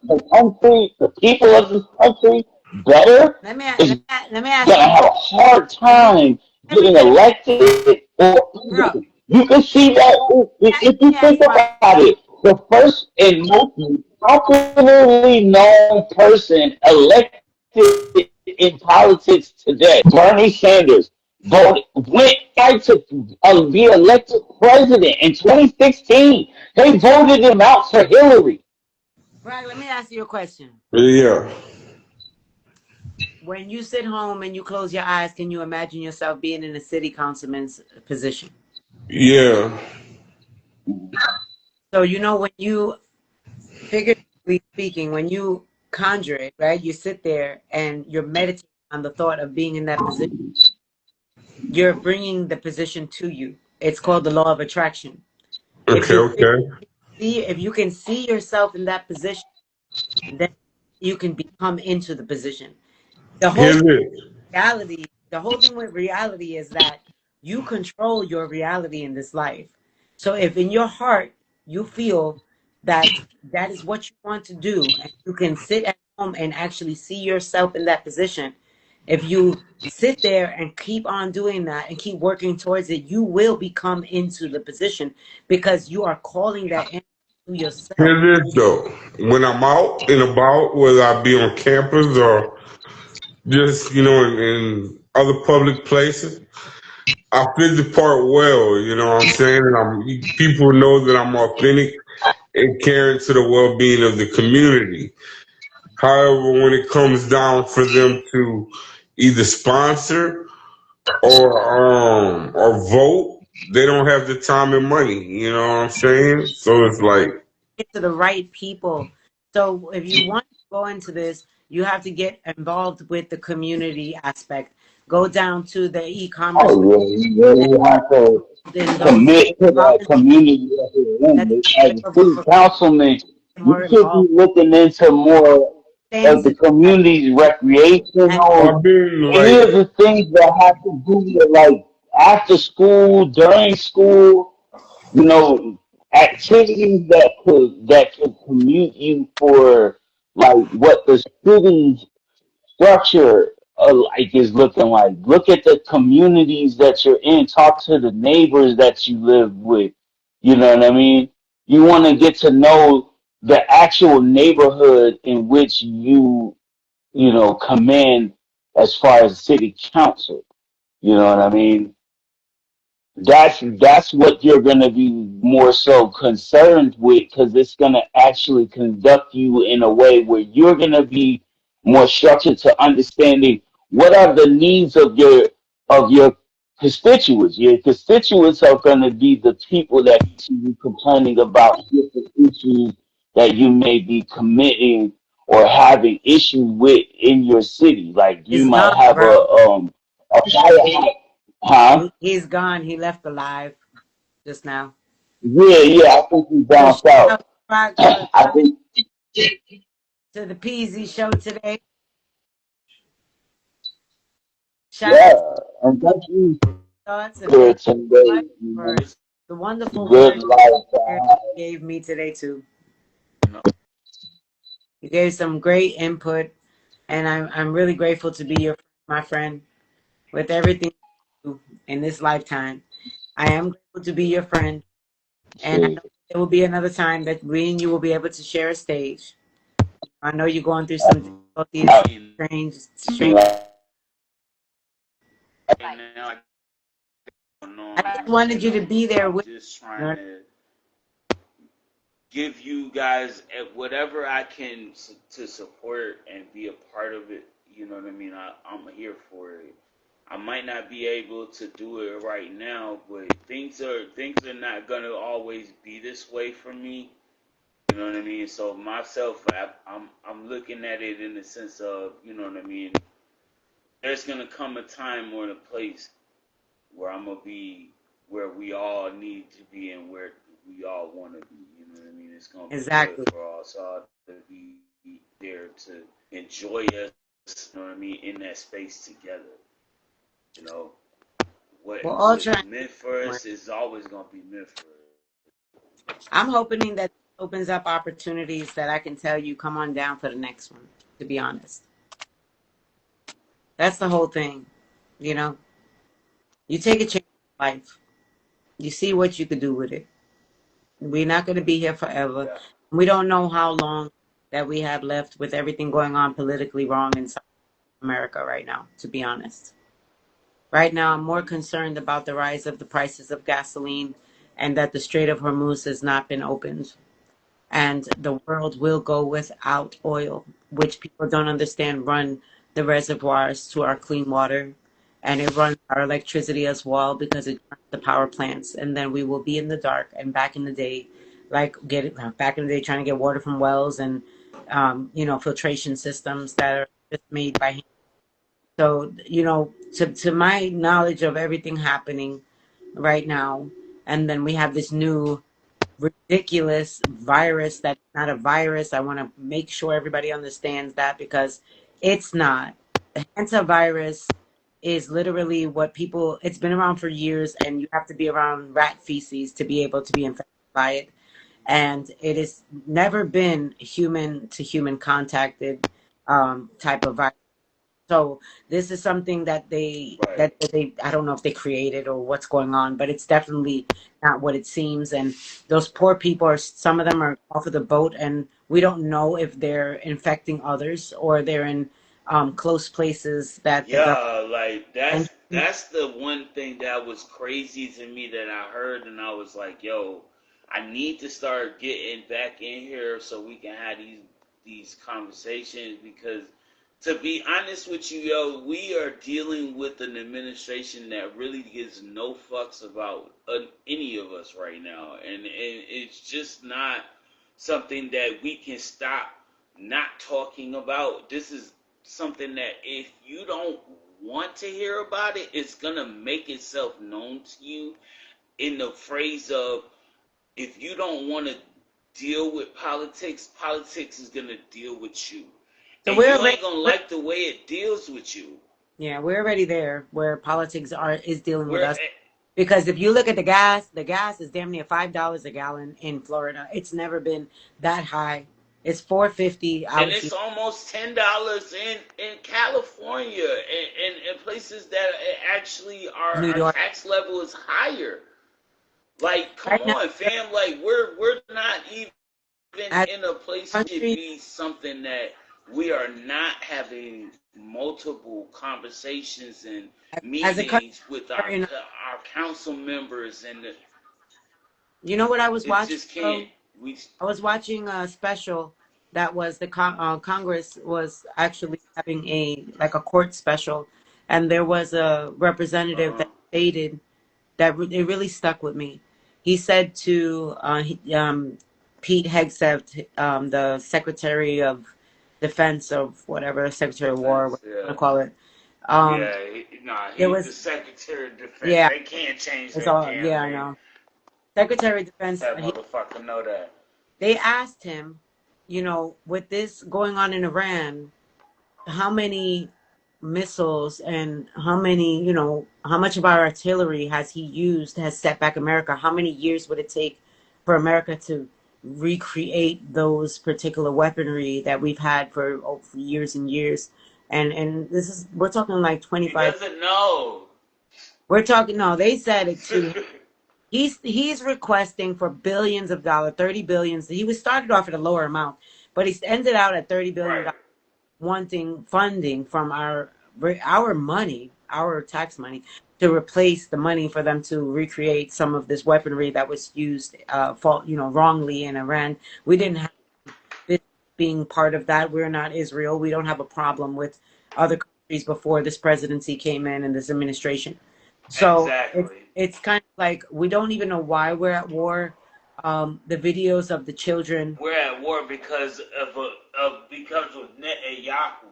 the country, the people of this country better Let me is let me ask gonna you. have a hard Let me time let me getting get it, elected or bro. you can see that if Let you me think ask my about it, the first and most popularly known person elected in politics today, Bernie Sanders, went fight to be elected president in 2016. They voted him out for Hillary. Brock, let me ask you a question. Yeah. When you sit home and you close your eyes, can you imagine yourself being in a city councilman's position? Yeah. So you know when you, figuratively speaking, when you conjure it, right? You sit there and you're meditating on the thought of being in that position. You're bringing the position to you. It's called the law of attraction. If Okay, you okay. see, if you can see yourself in that position, then you can become into the position. The whole Here's it. reality, the whole thing with reality is that you control your reality in this life. So if in your heart you feel that that is what you want to do, and you can sit at home and actually see yourself in that position, if you sit there and keep on doing that and keep working towards it, you will become into the position because you are calling that into yourself. Here's this though. When I'm out and about, whether I be on campus or just, in other public places, I fit the part well, you know what I'm saying? And people know that I'm authentic and caring to the well being of the community. However, when it comes down for them to either sponsor or vote, they don't have the time and money, you know what I'm saying? So it's like, Get to the right people. So if you want to go into this, you have to get involved with the community aspect. Go down to the e-commerce Oh yeah, you and really have to then those commit to that volunteers community that you're that in. As a city for councilman, you more should be involved. looking into more of Things the that community's and recreational I've been any like, of the things that have to do with like after school, during school, you know, activities that could commute you for like what the city structure like is looking like. Look at the communities that you're in. Talk to the neighbors that you live with. You know what I mean? You want to get to know the actual neighborhood in which you command as far as city council. You know what I mean? That's what you're going to be more so concerned with because it's going to actually conduct you in a way where you're going to be more structured to understanding what are the needs of your constituents. Your constituents are going to be the people that see you complaining about different issues that you may be committing or having issues with in your city. Like you he's might gone, have bro. a fire, huh? He's gone. He left the live just now. Yeah, yeah, I think he's So down shout out south. to Rock for I coming think, to the PZ show today. Shout yeah, out to and thank you thoughts and for thank you so today. much for the wonderful Good words life. you gave me today too. No, You gave some great input, and I'm really grateful to be my friend with everything you do in this lifetime. I am grateful to be your friend, and I know there will be another time that we and you will be able to share a stage. I know you're going through some difficulties, right strange. now I don't I know. just wanted you to be there I'm with just me. trying to give you guys whatever I can to support and be a part of it. You know what I mean? I'm here for it. I might not be able to do it right now, but things are not gonna always be this way for me. You know what I mean? So myself, I'm looking at it in the sense of, you know what I mean. There's gonna come a time or a place where I'm gonna be where we all need to be and where we all want to be. You know what I mean? It's gonna be good Exactly. for us all to be there to enjoy us. You know what I mean? In that space together. You know We're all what's trying. meant for us is always gonna be meant for us. I'm hoping that opens up opportunities that I can tell you come on down for the next one. To be honest, that's the whole thing. You know, you take a chance in life. You see what you could do with it. We're not going to be here forever. Yeah. We don't know how long that we have left with everything going on politically wrong in South America right now, to be honest. Right now, I'm more concerned about the rise of the prices of gasoline and that the Strait of Hormuz has not been opened. And the world will go without oil, which people don't understand run the reservoirs to our clean water. And it runs our electricity as well because it runs the power plants. And then we will be in the dark. And back in the day, back in the day, trying to get water from wells and, filtration systems that are just made by hand. So, to my knowledge of everything happening right now, and then we have this new ridiculous virus that's not a virus. I want to make sure everybody understands that because it's not. The hantavirus is literally it's been around for years, and you have to be around rat feces to be able to be infected by it. And it has never been human to human contacted type of virus. So this is something Right. that they I don't know if they created or what's going on, but it's definitely not what it seems. And those poor people some of them are off of the boat, and we don't know if they're infecting others or they're in close places that the government. Yeah, like And that's the one thing that was crazy to me that I heard, and I was like, yo, I need to start getting back in here so we can have these conversations because to be honest with you, yo, we are dealing with an administration that really gives no fucks about any of us right now, and it's just not something that we can stop not talking about. This is something that if you don't want to hear about it, it's gonna make itself known to you in the phrase of if you don't want to deal with politics, politics is gonna deal with you. so And you ain't gonna like the way it deals with you. we're already there where politics is dealing with We're us. Because if you look at the gas is damn near $5 a gallon in Florida. It's never been that high. It's $4.50 and out here it's almost $10 in California and in places that actually in New our York tax level is higher. Like, come right now. on, fam. Like, we're not even As in a place a to country, be something that we are not having multiple conversations and as a country, meetings with we're in, our council members, and you know what I was it watching, just can't. bro? We I was watching a special that was Congress was actually having a court special, and there was a representative uh that stated that it really stuck with me. He said to Pete Hegseth, the Secretary of Defense of whatever, Secretary of War, defense, whatever you yeah. want to call it. Um, Yeah, there he's the was Secretary of Defense. yeah, They can't change it's that all damn yeah, I name. know. Secretary of Defense. That motherfucker know that. They asked him, with this going on in Iran, how many missiles and how much of our artillery has set back America? How many years would it take for America to recreate those particular weaponry that we've had for years and years? And we're talking like He 25. doesn't know. We're talking, no, they said it to him. He's requesting for billions of dollars, 30 billions. He was started off at a lower amount, but he's ended out at 30 billion Right. dollars wanting funding from our money, our tax money, to replace the money for them to recreate some of this weaponry that was used wrongly in Iran. We didn't have this being part of that. We're not Israel. We don't have a problem with other countries before this presidency came in and this administration. So Exactly. it's kind of like we don't even know why we're at war. The videos of the children. We're at war because of Netanyahu,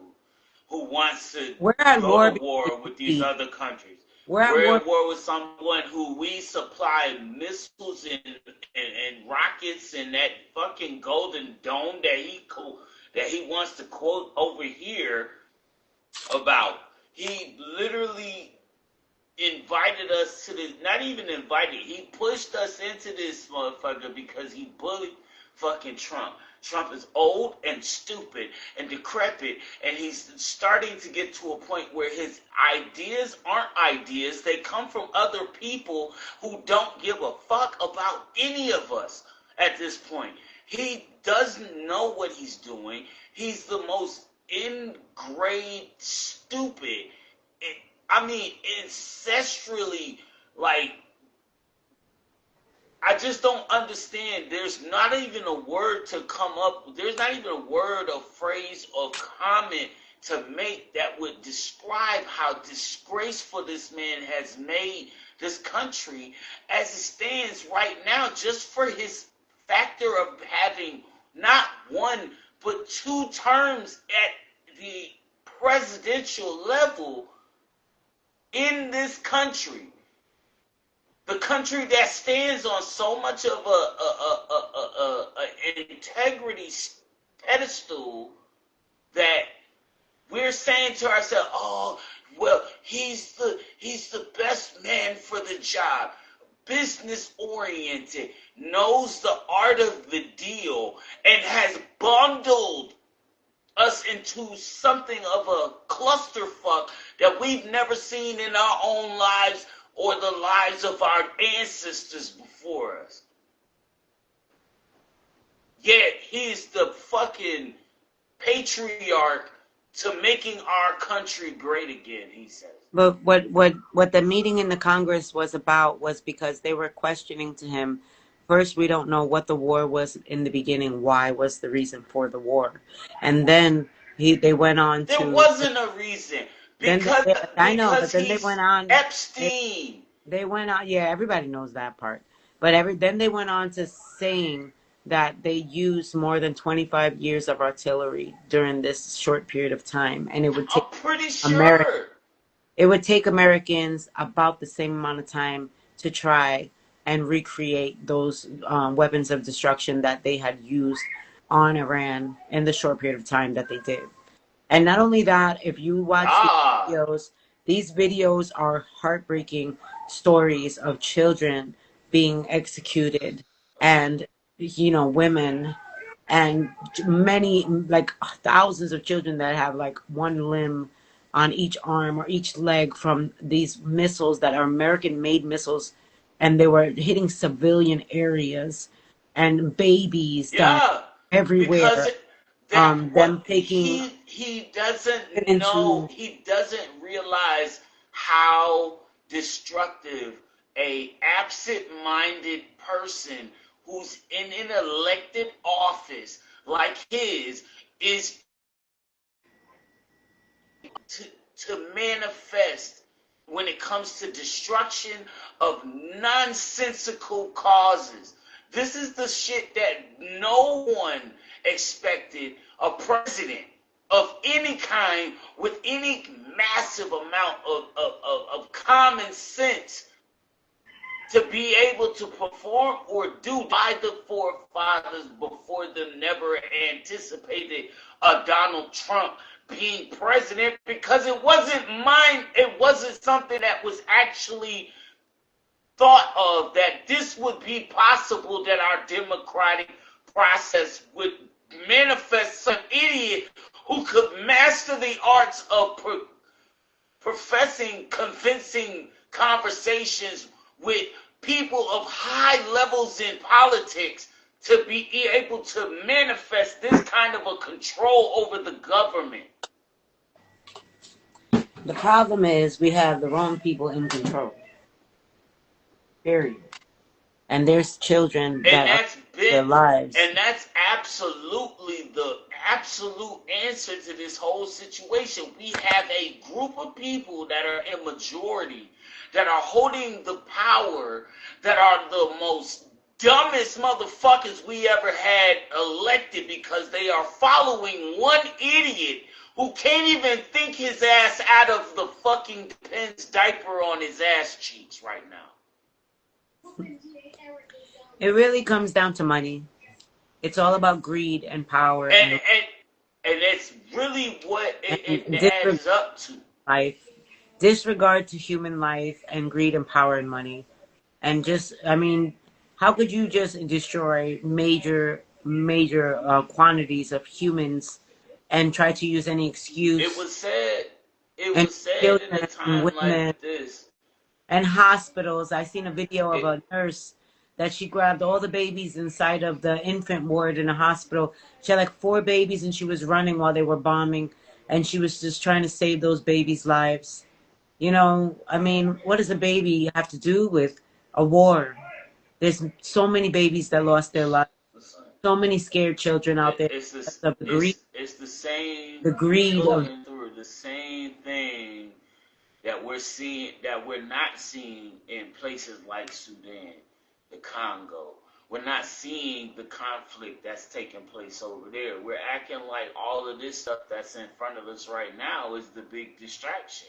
who wants to We're at go war to because war with these we- other countries. we're at We're war. at war with someone who we supply missiles and rockets and that fucking golden dome that he wants to quote over here about. He literally invited us to this, not even invited, he pushed us into this motherfucker because he bullied fucking Trump. Trump is old and stupid and decrepit, and he's starting to get to a point where his ideas aren't ideas. They come from other people who don't give a fuck about any of us at this point. He doesn't know what he's doing. He's the most ingrained stupid. I mean, ancestrally, like, I just don't understand. There's not even a word to come up. There's not even a word, a phrase, or comment to make that would describe how disgraceful this man has made this country as it stands right now, just for his factor of having not one but two terms at the presidential level in this country. The country that stands on so much of an integrity pedestal that we're saying to ourselves, "Oh, well, he's the best man for the job, business oriented, knows the art of the deal, and has bundled us into something of a clusterfuck that we've never seen in our own lives or the lives of our ancestors before us." Yet he's the fucking patriarch to making our country great again, he says. But what the meeting in the Congress was about was because they were questioning to him. First, we don't know what the war was in the beginning. Why was the reason for the war? And then they went on There to. wasn't a reason because I know, but because then they he's went on. Epstein. They went on. Yeah, everybody knows that part. But then they went on to saying that they used more than 25 years of artillery during this short period of time, and it would I'm take pretty America. sure. It would take Americans about the same amount of time to try and recreate those weapons of destruction that they had used on Iran in the short period of time that they did. And not only that, if you watch Ah, these videos are heartbreaking stories of children being executed and, women and many, like thousands of children that have like one limb on each arm or each leg from these missiles that are American made missiles, and they were hitting civilian areas and babies that yeah, because everywhere. that what Them taking he doesn't know, into he doesn't realize how destructive a absent-minded person who's in an elected office like his is to, to manifest when it comes to destruction of nonsensical causes. This is the shit that no one expected a president of any kind with any massive amount of common sense to be able to perform or do by the forefathers before them never anticipated Donald Trump being president, because it wasn't something that was actually thought of, that this would be possible, that our democratic process would manifest some idiot who could master the arts of professing convincing conversations with people of high levels in politics to be able to manifest this kind of a control over the government. the problem is we have the wrong people in control. Period. And there's children And that are their lives. that's absolutely the absolute answer to this whole situation. We have a group of people that are in majority, that are holding the power, that are the most dumbest motherfuckers we ever had elected, because they are following one idiot who can't even think his ass out of the fucking Depends diaper on his ass cheeks right now. It really comes down to money. It's all about greed and power And and it's really what it adds disregard up to. life. disregard to human life and greed and power and money. And just, I mean, how could you just destroy major quantities of humans and try to use any It excuse was said. It and was said in a children and time like women this. and hospitals? I seen a video of It a nurse that she grabbed all the babies inside of the infant ward in a hospital. She had like 4 babies and she was running while they were bombing, and she was just trying to save those babies' lives. You know, I mean, what does a baby have to do with a war? There's so many babies that lost their lives. So many scared children out there it's because this. of It's the same the greed of. going through the same thing that we're seeing, that we're not seeing in places like Sudan, the Congo. We're not seeing the conflict that's taking place over there. We're acting like all of this stuff that's in front of us right now is the big distraction.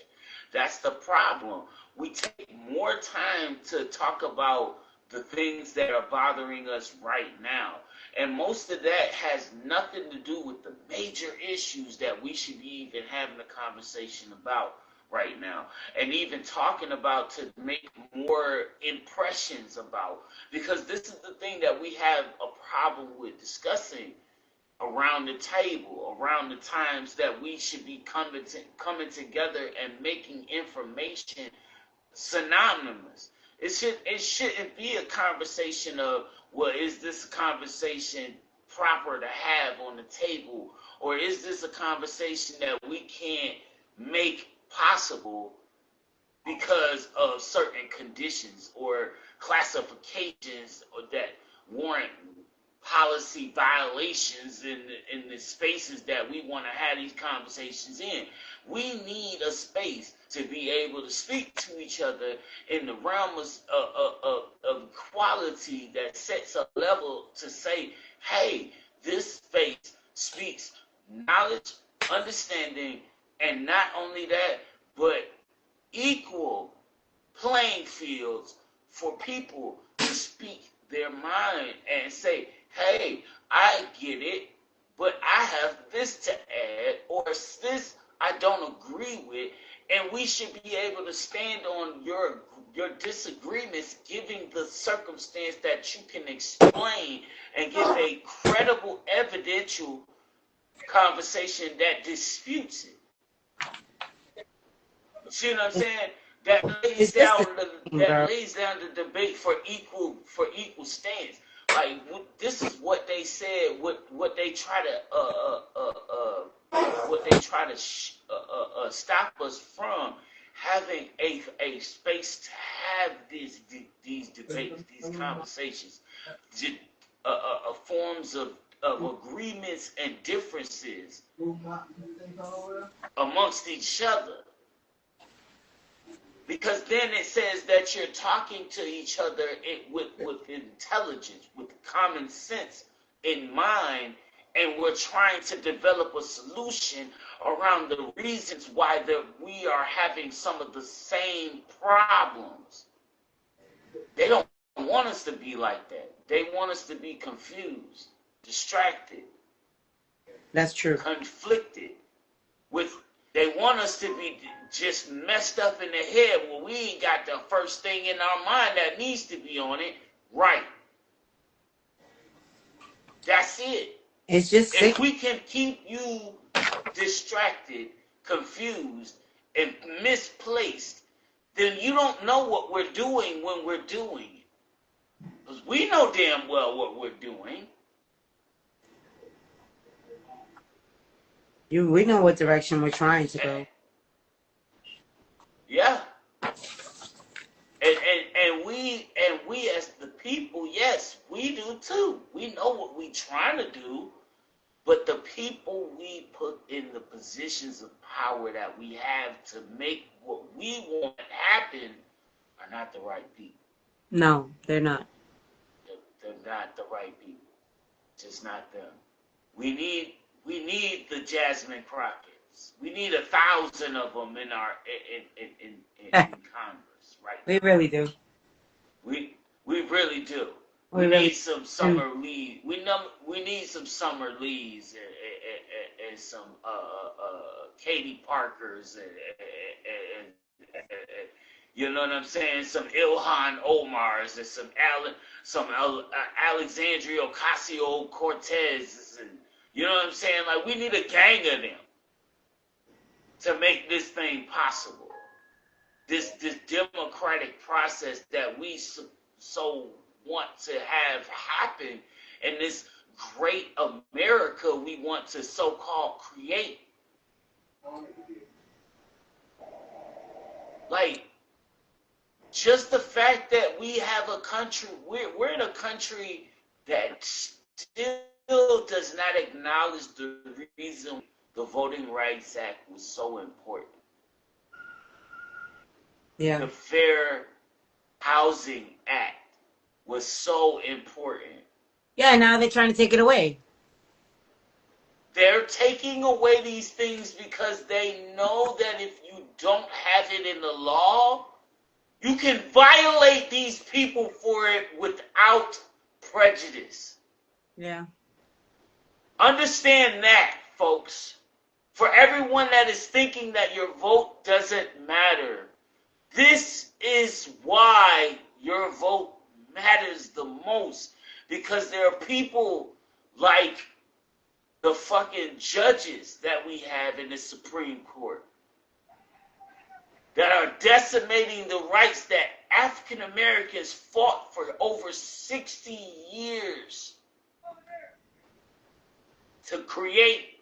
That's the problem. We take more time to talk about the things that are bothering us right now. And most of that has nothing to do with the major issues that we should be even having a conversation about right now, and even talking about to make more impressions about, because this is the thing that we have a problem with discussing around the table, around the times that we should be coming together and making information synonymous. It shouldn't be a conversation of, well, is this a conversation proper to have on the table, or is this a conversation that we can't make possible because of certain conditions or classifications or that warrant policy violations in the spaces that we want to have these conversations in. We need a space to be able to speak to each other in the realm of equality that sets a level to say, hey, this space speaks knowledge, understanding, and not only that, but equal playing fields for people to speak their mind and say, hey, I get it, but I have this to add, or this I don't agree with, and we should be able to stand on your disagreements, giving the circumstance that you can explain and give a credible, evidential conversation that disputes it. See what I'm saying? It's just the same, That girl. lays down the debate for equal stance. Like this is what they said. What they try to stop us from having a space to have these debates, these conversations, forms of agreements and differences amongst each other. Because then it says that you're talking to each other with intelligence, with common sense in mind, and we're trying to develop a solution around the reasons why we are having some of the same problems. They don't want us to be like that. They want us to be confused, distracted. That's true. Conflicted with. They want us to be just messed up in the head. Well, we ain't got the first thing in our mind that needs to be on it right. That's it. It's just sick. If we can keep you distracted, confused, and misplaced, then you don't know what we're doing when we're doing it. Because we know damn well what we're doing. We know what direction we're trying to go. Yeah. And we as the people, yes, we do too. We know what we're trying to do, but the people we put in the positions of power that we have to make what we want happen are not the right people. No, they're not. They're not the right people. Just not them. We need the Jasmine Crockett's. We need 1,000 of them in Congress, right? We really do. We really do. We We really need some summer leaves. We need some summer leaves and some Katie Parkers You know what I'm saying? Some Ilhan Omars and some Alexandria Ocasio Cortez, and you know what I'm saying? Like, we need a gang of them to make this thing possible. This democratic process that we so want to have happen, and this great America we want to so-called create. Like, just the fact that we have a country, we're in a country that still does not acknowledge the reason the Voting Rights Act was so important. Yeah. The Fair Housing Act was so important. Yeah, now they're trying to take it away. They're taking away these things because they know that if you don't have it in the law, you can violate these people for it without prejudice. Yeah. Understand that, folks. For everyone that is thinking that your vote doesn't matter, this is why your vote matters the most. Because there are people like the fucking judges that we have in the Supreme Court that are decimating the rights that African Americans fought for over 60 years to create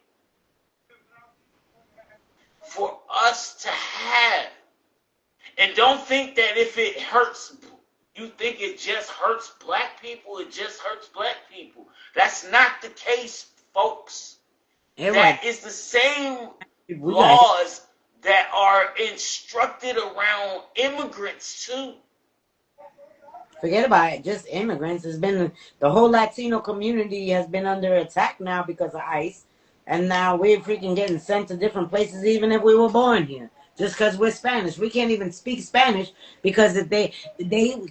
for us to have. And don't think that if it hurts, you think it just hurts black people, it just hurts black people. That's not the case, folks. That is the same laws that are instructed around immigrants too. Forget about it. Just immigrants. It's been the whole Latino community has been under attack now because of ICE, and now we're freaking getting sent to different places, even if we were born here. Just because we're Spanish, we can't even speak Spanish because if they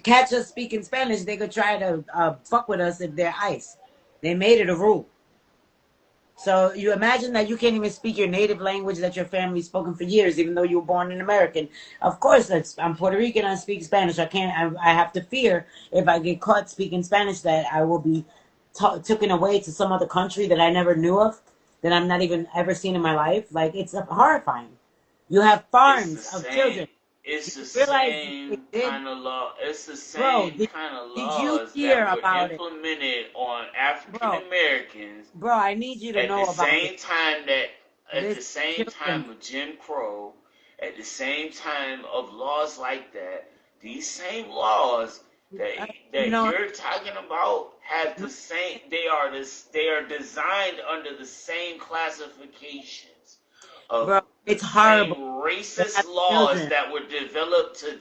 catch us speaking Spanish, they could try to fuck with us if they're ICE. They made it a rule. So you imagine that you can't even speak your native language that your family's spoken for years, even though you were born an American. Of course, I'm Puerto Rican. I speak Spanish. I have to fear if I get caught speaking Spanish that I will be taken away to some other country that I never knew of, that I'm not even ever seen in my life. Like, it's horrifying. You have farms of children. It's the Realize same they did, kind of law. It's the bro. same Did, kind of did you laws hear that were about it, implemented on African bro? Americans Bro, I need you to at the know about same time that at this the same children. time of Jim Crow, at the same time of laws like that. These same laws that No, you're talking about have the same. They are designed under the same classifications of bro, the it's horrible. same They racist have laws children. that were developed to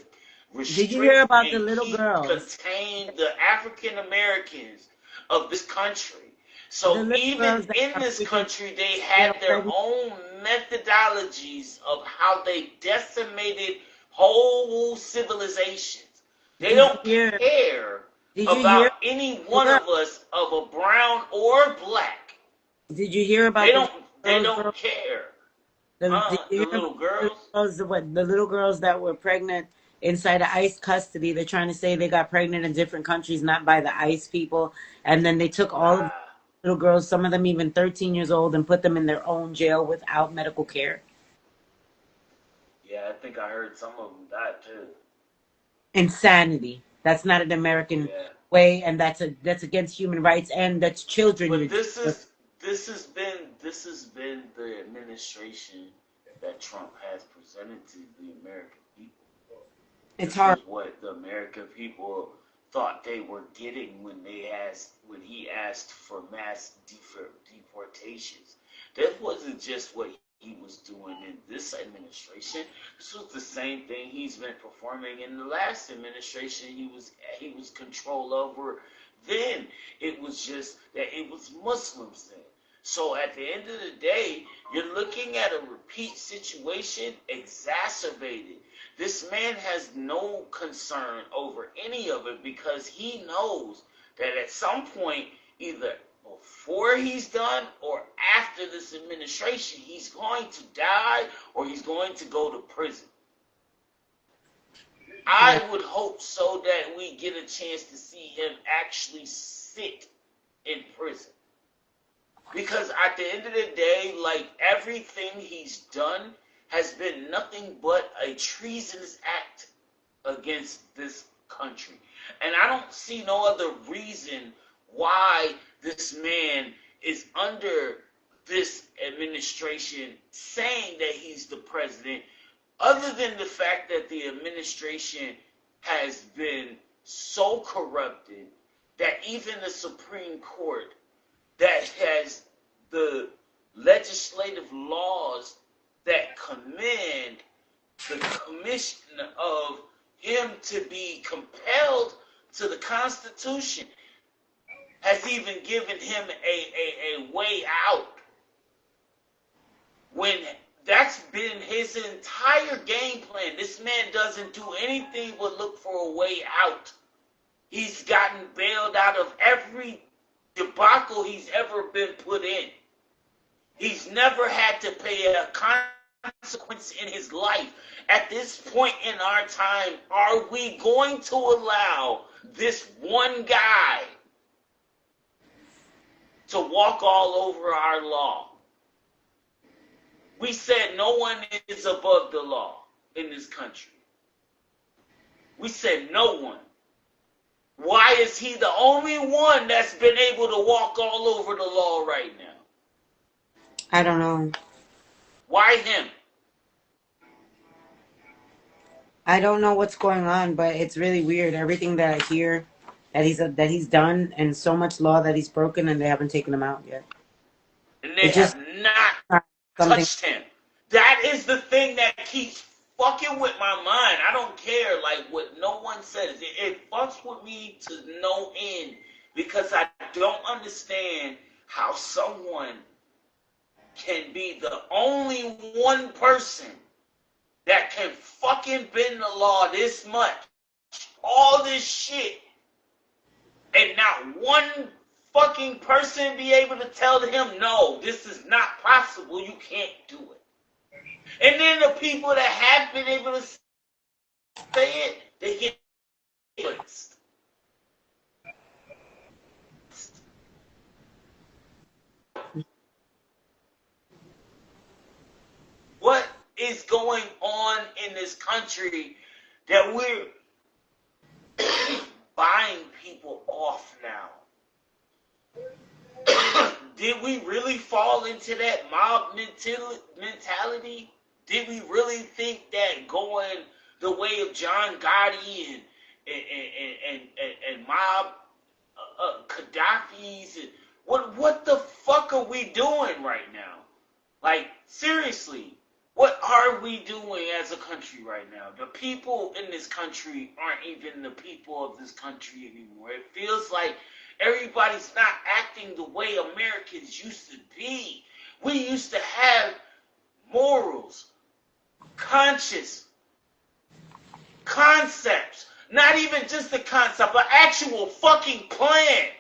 Did you hear restrict about the and little girls? contain the African Americans of this country. The So little even girls that in are this freaking country, they they're had their pregnant. own methodologies of how they decimated whole civilizations. They Did you don't hear? care Did you hear? about any Little one girl, of us of a brown or black. did you hear They about the don't. little They girls, don't bro? care, Did huh? you The hear about little the little girls. girls? The little girls that were pregnant inside of ICE custody? They're trying to say they got pregnant in different countries, not by the ICE people. And then they took all of the Wow. little girls, some of them even 13 years old, and put them in their own jail without medical care. Yeah, I think I heard some of them died too. Insanity. That's not an American Yeah. way, and that's against human rights, and that's children you're But dealing with. this has been the administration that Trump has presented to the American people. It's This hard. was what the American people thought they were getting when he asked for mass deportations. That wasn't just what he was doing in this administration. This was the same thing he's been performing in the last administration. He was control over then. It was just that it was Muslims then. So at the end of the day, you're looking at a repeat situation exacerbated. This man has no concern over any of it because he knows that at some point, either before he's done or after this administration, he's going to die or he's going to go to prison. I would hope so that we get a chance to see him actually sit in prison. Because at the end of the day, like, everything he's done has been nothing but a treasonous act against this country. And I don't see no other reason why this man is under this administration saying that he's the president, other than the fact that the administration has been so corrupted that even the Supreme Court, that has the legislative laws that command the commission of him to be compelled to the Constitution, has even given him a way out, when that's been his entire game plan. This man doesn't do anything but look for a way out. He's gotten bailed out of every debacle he's ever been put in. He's never had to pay a consequence in his life. At this point in our time, are we going to allow this one guy to walk all over our law? We said no one is above the law in this country. We said no one. Why is he the only one that's been able to walk all over the law right now? I don't know. Why him? I don't know what's going on, but it's really weird. Everything that I hear that he's done, and so much law that he's broken, and they haven't taken him out yet. And they have not touched him. That is the thing that keeps fucking with my mind. I don't care, like, what no one says. It fucks with me to no end, because I don't understand how someone can be the only one person that can fucking bend the law this much, all this shit, and not one fucking person be able to tell him, no, this is not possible, you can't do it. And then the people that have been able to say it, they get silenced. What is going on in this country that we're buying people off now? Did we really fall into that mob mentality? Did we really think that going the way of John Gotti and mob Gaddafi's, and what the fuck are we doing right now? Like, seriously, what are we doing as a country right now? The people in this country aren't even the people of this country anymore. It feels like everybody's not acting the way Americans used to be. We used to have morals, conscious concepts. Not even just a concept, an actual fucking plan.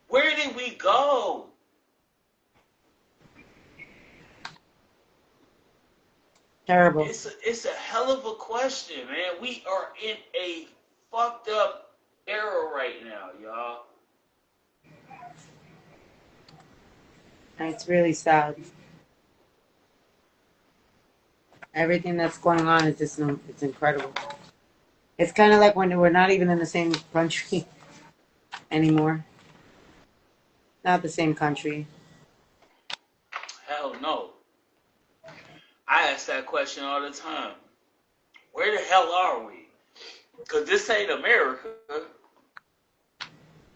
Where did we go? Terrible. It's a hell of a question, man. We are in a fucked up era right now, y'all. It's really sad. Everything that's going on is just, it's incredible. It's kind of like when we're not even in the same country anymore. Not the same country. Hell no. I ask that question all the time. Where the hell are we? Because this ain't America.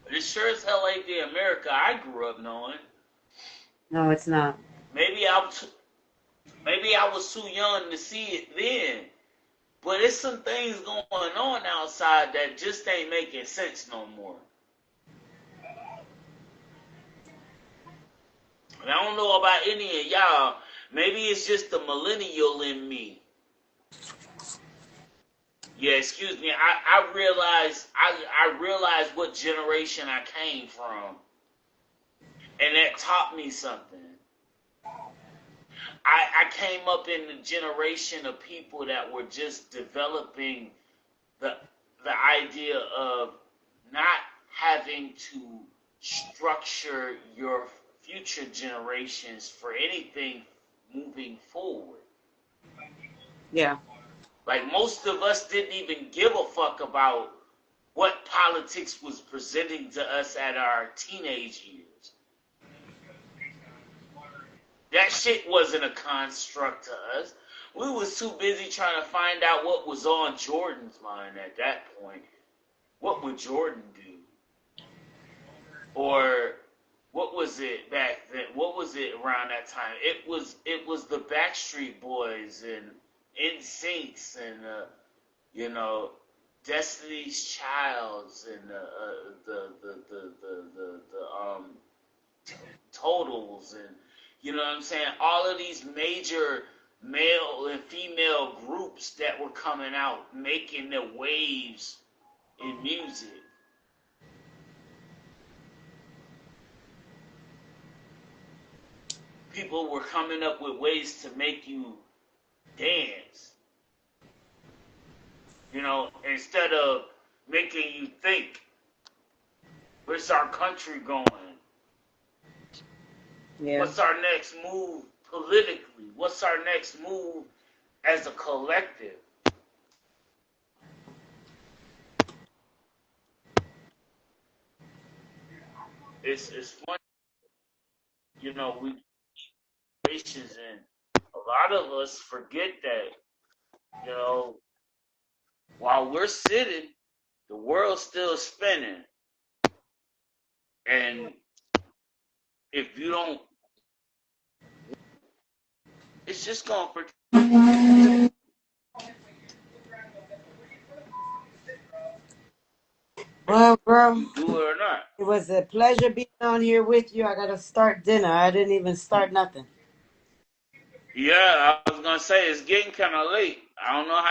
This sure as hell ain't the America I grew up knowing. No, it's not. Maybe I was too young to see it then. But there's some things going on outside that just ain't making sense no more. And I don't know about any of y'all. Maybe it's just the millennial in me. Yeah, excuse me. I realized what generation I came from. And that taught me something. I came up in the generation of people that were just developing the idea of not having to structure your future generations for anything moving forward. Yeah. Like most of us didn't even give a fuck about what politics was presenting to us at our teenage years. That shit wasn't a construct to us. We was too busy trying to find out what was on Jordan's mind at that point. What would Jordan do? Or what was it back then? What was it around that time? It was the Backstreet Boys and NSYNCs and you know, Destiny's Childs and the Totals and you know what I'm saying? All of these major male and female groups that were coming out making their waves in music. People were coming up with ways to make you dance. You know, instead of making you think, where's our country going? Yeah. What's our next move politically? What's our next move as a collective? It's funny, you know, we generations and a lot of us forget that, you know, while we're sitting, the world's still spinning. And if you don't, it's just going to Well, bro, you do it or not. it was a pleasure being on here with you. I gotta start dinner. I didn't even start nothing. Yeah, I was gonna say it's getting kind of late. I don't know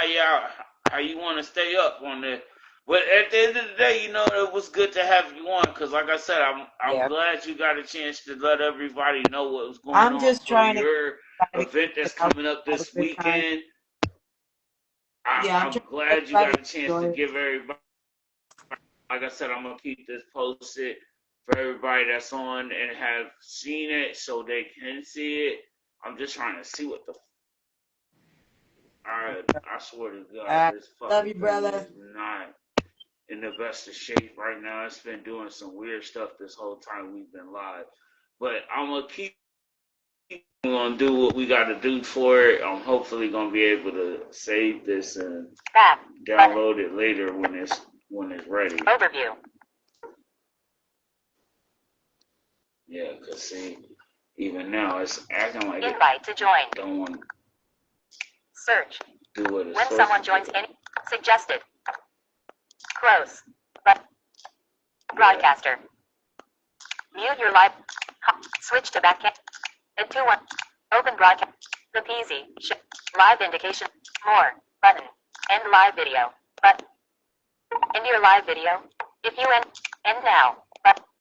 how you want to stay up on that, but at the end of the day, you know, it was good to have you on because, like I said, I'm Yeah. glad you got a chance to let everybody know what was going I'm on just for trying to your event that's coming up have a this good time. weekend. Yeah, I'm I'm trying to glad you everybody got a chance enjoy to it. give everybody. Like I said, I'm gonna keep this posted for everybody that's on and have seen it so they can see it. I'm just trying to see what the I swear to God, this Love fucking you, thing brother. is not in the best of shape right now. It's been doing some weird stuff this whole time we've been live. But I'm gonna keep we're gonna do what we gotta do for it. I'm hopefully gonna be able to save this and download it later when it's ready. Overview. Yeah, cause see, even now it's acting like Invite to join. it don't want to Search. do what it's When supposed someone to joins do. any. Suggested. Close. But broadcaster. Mute your live. Switch to backend. At 2-1. Open broadcast. The PZ. Live indication. More. Button. End live video. Button. End your live video. If you end now.